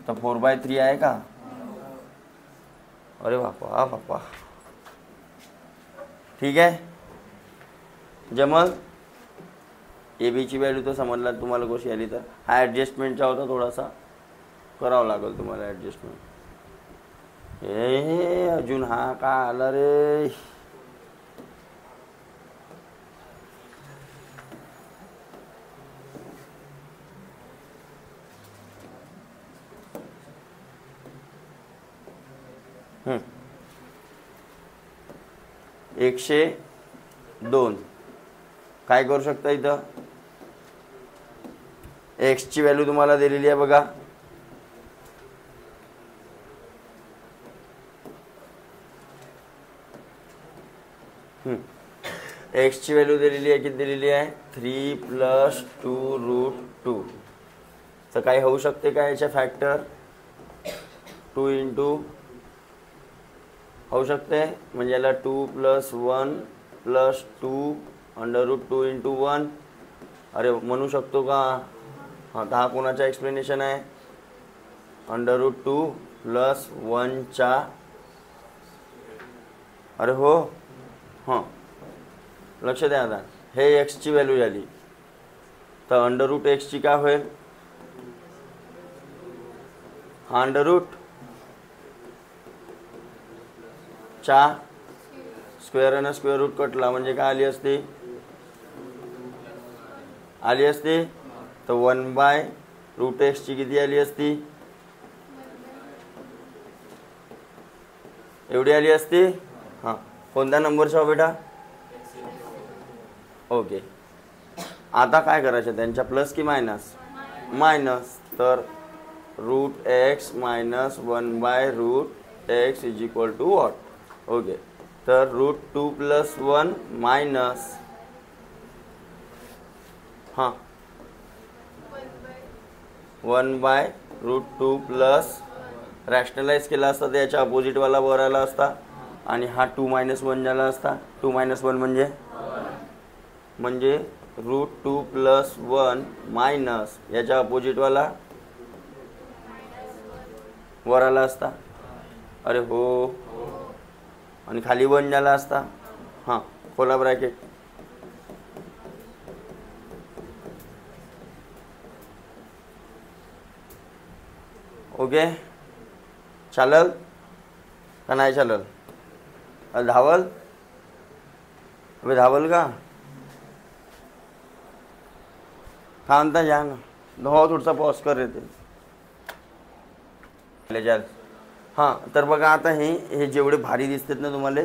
A: तर 4/3 आहे का. अरे बापा ठीक आहे जमल. ए बीची व्हॅल्यू तर समजला तुम्हाला कशी आली. तर हा ॲडजस्टमेंटचा होता, थोडासा करावं लागेल तुम्हाला ॲडजस्टमेंट. ए अजून हा का आला रे. हम्म 102 काय करू शकता. इथं एक्स ची व्हॅल्यू तुम्हाला दिलेली आहे बघा. एक्स ची व्हॅल्यू दिलेली आहे, किती दिलेली आहे 3 + 2√2. तर काय होऊ शकते का याच्या फॅक्टर 2 × होऊ शकते. म्हणजे याला 2 + 1 + 2 √2 × 1 अरे म्हणू शकतो का. हां तर हा कोणाचा एक्सप्लेनेशन आहे √2 + 1चा. अरे हो हां लक्ष द्या. आता हे एक्सची व्हॅल्यू झाली तर √x ची काय होईल. हा चा स्क्वेअर आणि स्क्वेअर रूट कटला म्हणजे काय आली असती तर 1/√x ची किती आली असती. एवढी आली असती. हां कोणत्या नंबरचा हो बेटा. ओके आता काय करायचं त्यांच्या प्लस की मायनस. तर √x - 1/√x = व्हॉट. ओके तर √2 + 1 मायनस हां 1/√2 प्लस रॅशनलाइज केला असता तर याच्या अपोजिटवाला वर आला असता आणि हा 2 - 1 झाला असता. 2 - 1 म्हणजे √2 + 1 मायनस याच्या अपोजिटवाला वर आला असता. अरे हो आणि खाली 1 झाला असता. हां खोला ब्रॅकेट. ओके चालल का नाही चालल. धावल अबे धावल का म्हणता या ना. हो थोडासा पॉज कर येते. हां तर बघा आता हे जेवढे भारी दिसतात ना तुम्हाला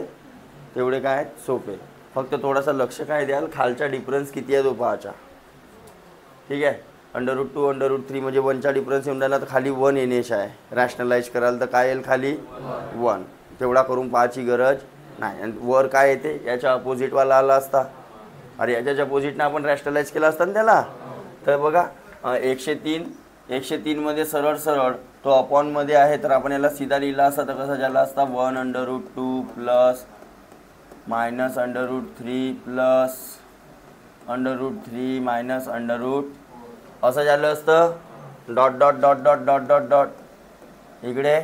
A: तेवढे काय आहेत सोपे. फक्त थोडासा लक्ष काय द्याल खालचा डिफरन्स किती आहे तो पाहायचा. ठीक आहे √2 √3 म्हणजे 1चा डिफरन्स येऊन राहिला तर खाली 1 येणेश आहे. रॅशनलाइज कराल तर काय येईल खाली 1. तेवढा करून पाहायची गरज नाही. आणि वर काय येते याच्या अपोजिटवाला आला असता. अरे याच्या अपोजिटनं आपण रॅशनलाइज केला असता ना त्याला. तर बघा 103 मध्ये सरळ तो अपॉनमध्ये आहे तर आपण याला सीधा लिहिला असता तर कसा झाला असता 1√2 प्लस मायनस √3 प्लस √3 मायनस असं झालं असतं. Dot dot dot dot dot dot dot इकडे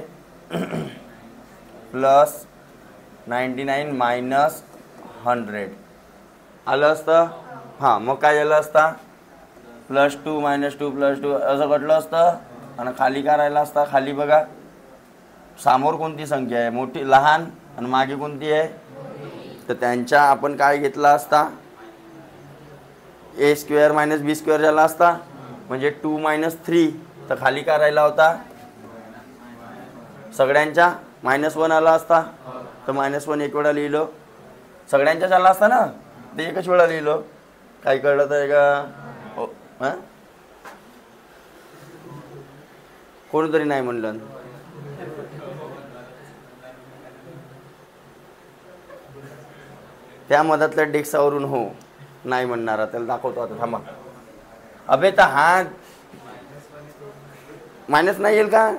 A: प्लस 99 मायनस 100 आलं असतं. हां मग काय झालं असता +2 - 2 +2 असं घडलं असतं. आणि खाली काय राहिला असता. खाली बघा समोर कोणती संख्या आहे मोठी लहान आणि मागे कोणती आहे तर त्यांच्या आपण काय घेतला असता a² - b² झाला असता. म्हणजे 2 - 3 तर खाली काय राहिला होता सगळ्यांच्या -1 आला असता. तर -1 एक वेळा लिहिलं सगळ्यांच्याच आला असता ना ते एकच वेळा लिहिलं. काही कळलं तर का हां कोणीतरी नाही म्हणलं. त्या मधातल्या डेस्कवरून हो नाही म्हणणारा त्याला दाखवतो आता थांबा. अबे तर हा मायनस नाही येईल का.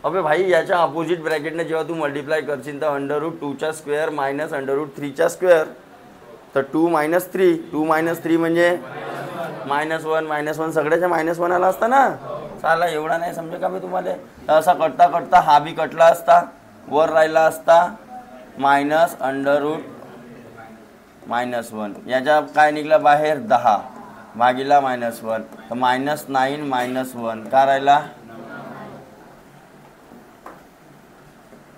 A: अबे भाई याच्या अपोजिट ब्रॅकेटने जेव्हा तू मल्टिप्लाय करशील तर √2चा स्क्वेअर मायनस √3चा स्क्वेअर तर 2 - 3 2 - 3 म्हणजे -1 सगळ्याच्या -1 आला असता ना. चाला एवढा नाही समजा का मी तुम्हाला. असा कटता कटता हा बी कटला असता वर राहिला असता -√-1 याच्या काय निघला बाहेर 10 भागीला -1, तर -9 - 1 का राहिला?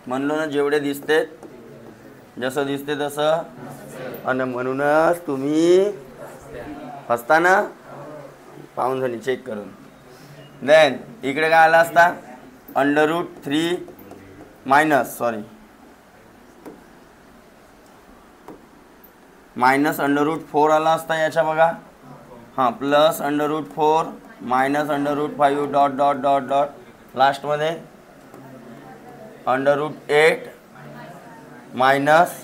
A: म्हणलो ना जेवढे दिसते जसं दिसते तसं, आणि म्हणूनच तुम्ही हसता ना, पाहून झाली चेक करून. देन इकडे काय आला असता? √3 मायनस √4 आला असता याच्या बघा. हां, plus √4 -√5 dot dot dot dot लास्टमध्ये √8 मायनस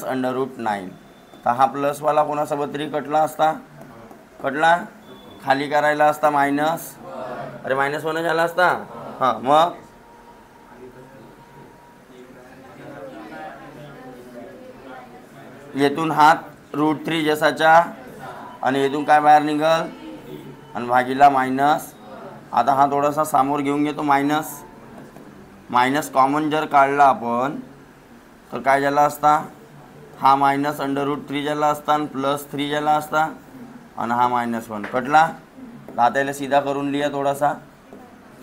A: √9. तर हा प्लसवाला कोणासोबत तरी कटला असता, कटला खाली करायला असता मायनस, अरे -1 झाला असता. हां, मग येथून हात √3 जसाच्या, आणि येथून काय बाहेर निघल, आणि भागीला मायनस. आता हा थोडासा समोर घेऊन घेतो मायनस कॉमन जर काढला आपण तर काय झाला असता? हा मायनस √3 झाला असता, आणि +3 झाला असता, आणि हा -1 कटला. आता याला सीधा करून लिहा थोडासा.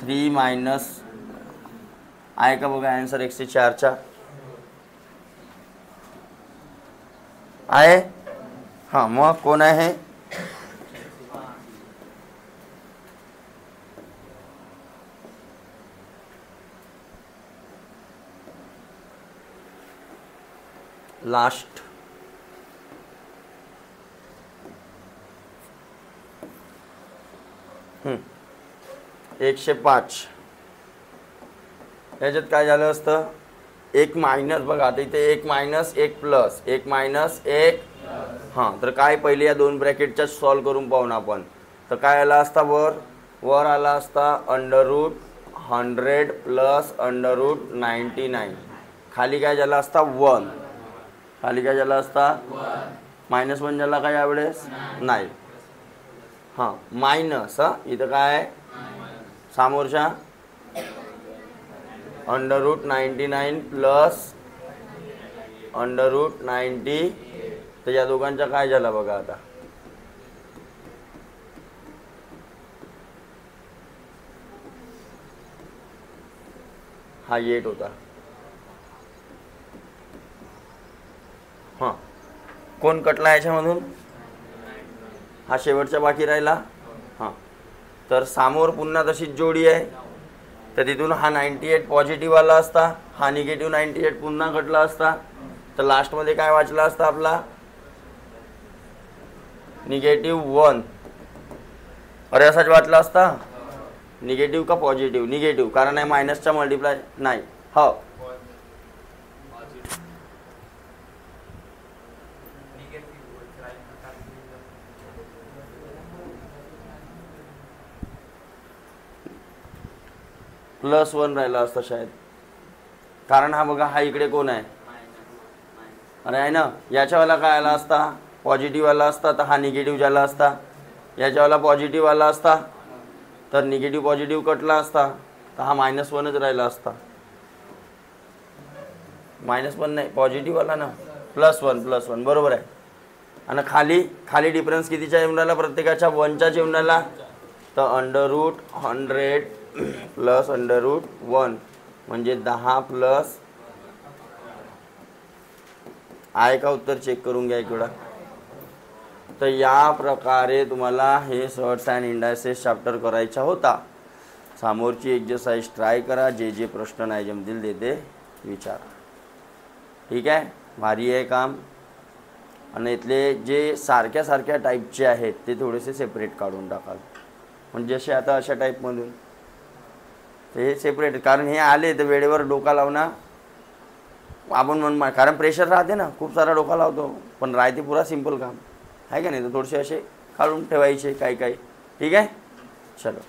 A: 3 मायनस आहे का बघा आन्सर 104चा आहे. हां, मग कोण आहे? लास्ट 105. याच्यात काय झालं असतं? एक मायनस बघा, आता इथे एक मायनस एक प्लस, एक मायनस एक. हां, तर काय पहिले या दोन ब्रॅकेटच्या सॉल्व करून पाहू ना आपण. तर काय आला असता? वर आला असता √100 प्लस √99. खाली काय झाला असता? 1. खाली काय झाला असता? -1 झाला का यावेळेस? नाही. हां, मायनस. इथं काय समोरच्या √99 प्लस √90. तर या दोघांचा काय झाला बघा आता. हा 8 होता. हां, कोण कटला याच्यामधून? हा शेवटचा बाकी राहिला. हां, तर समोर पुन्हा तशीच जोडी आहे, तर तिथून हा 98 पॉझिटिव्ह आला असता, हा निगेटिव्ह 98 पुन्हा कटला असता. तर लास्टमध्ये काय वाचला असता आपला? -1. अरे असाच वाचला असता. निगेटिव्ह का पॉझिटिव्ह? निगेटिव्ह, कारण आहे मायनसचा मल्टिप्लाय नाही. हो, +1 राहिला असता शायद, कारण हा बघा हा इकडे कोण आहे? अरे आहे ना, याच्यावाला काय आला असता? पॉझिटिव्ह आला असता, तर हा निगेटिव्ह झाला असता. याच्यावाला पॉझिटिव्ह आला असता, तर निगेटिव्ह पॉझिटिव्ह कटला असता, तर हा -1च राहिला असता. -1 नाही, पॉझिटिव्ह आला ना, +1 बरोबर आहे. आणि खाली डिफरन्स कितीचा येऊन राहिला? प्रत्येकाच्या 1चा येऊन राहिला. तर √100 प्लस √1 म्हणजे 10 प्लस आहे का? उत्तर चेक करून घ्या एक वेळा. तर या प्रकारे तुम्हाला हे सर्ट्स अँड इंडायसेस चॅप्टर करायचा होता. समोरची एक्सरसाइज ट्राय करा, जे प्रश्न नाही जमतील ते विचारा. ठीक आहे, भारी आहे काम. आणि इथले जे सारख्या टाईपचे आहेत ते थोडेसे सेपरेट काढून टाकाल, म्हणजे जसे आता अशा टाईपमधून हे सेपरेट, कारण हे आले तर वेळेवर डोका लावणार आपण कारण प्रेशर राहते ना, खूप सारा डोका लावतो, पण राहते पुरा सिंपल काम आहे का नाही. तर थोडेसे असे काढून ठेवायचे काही. ठीक आहे, चलो.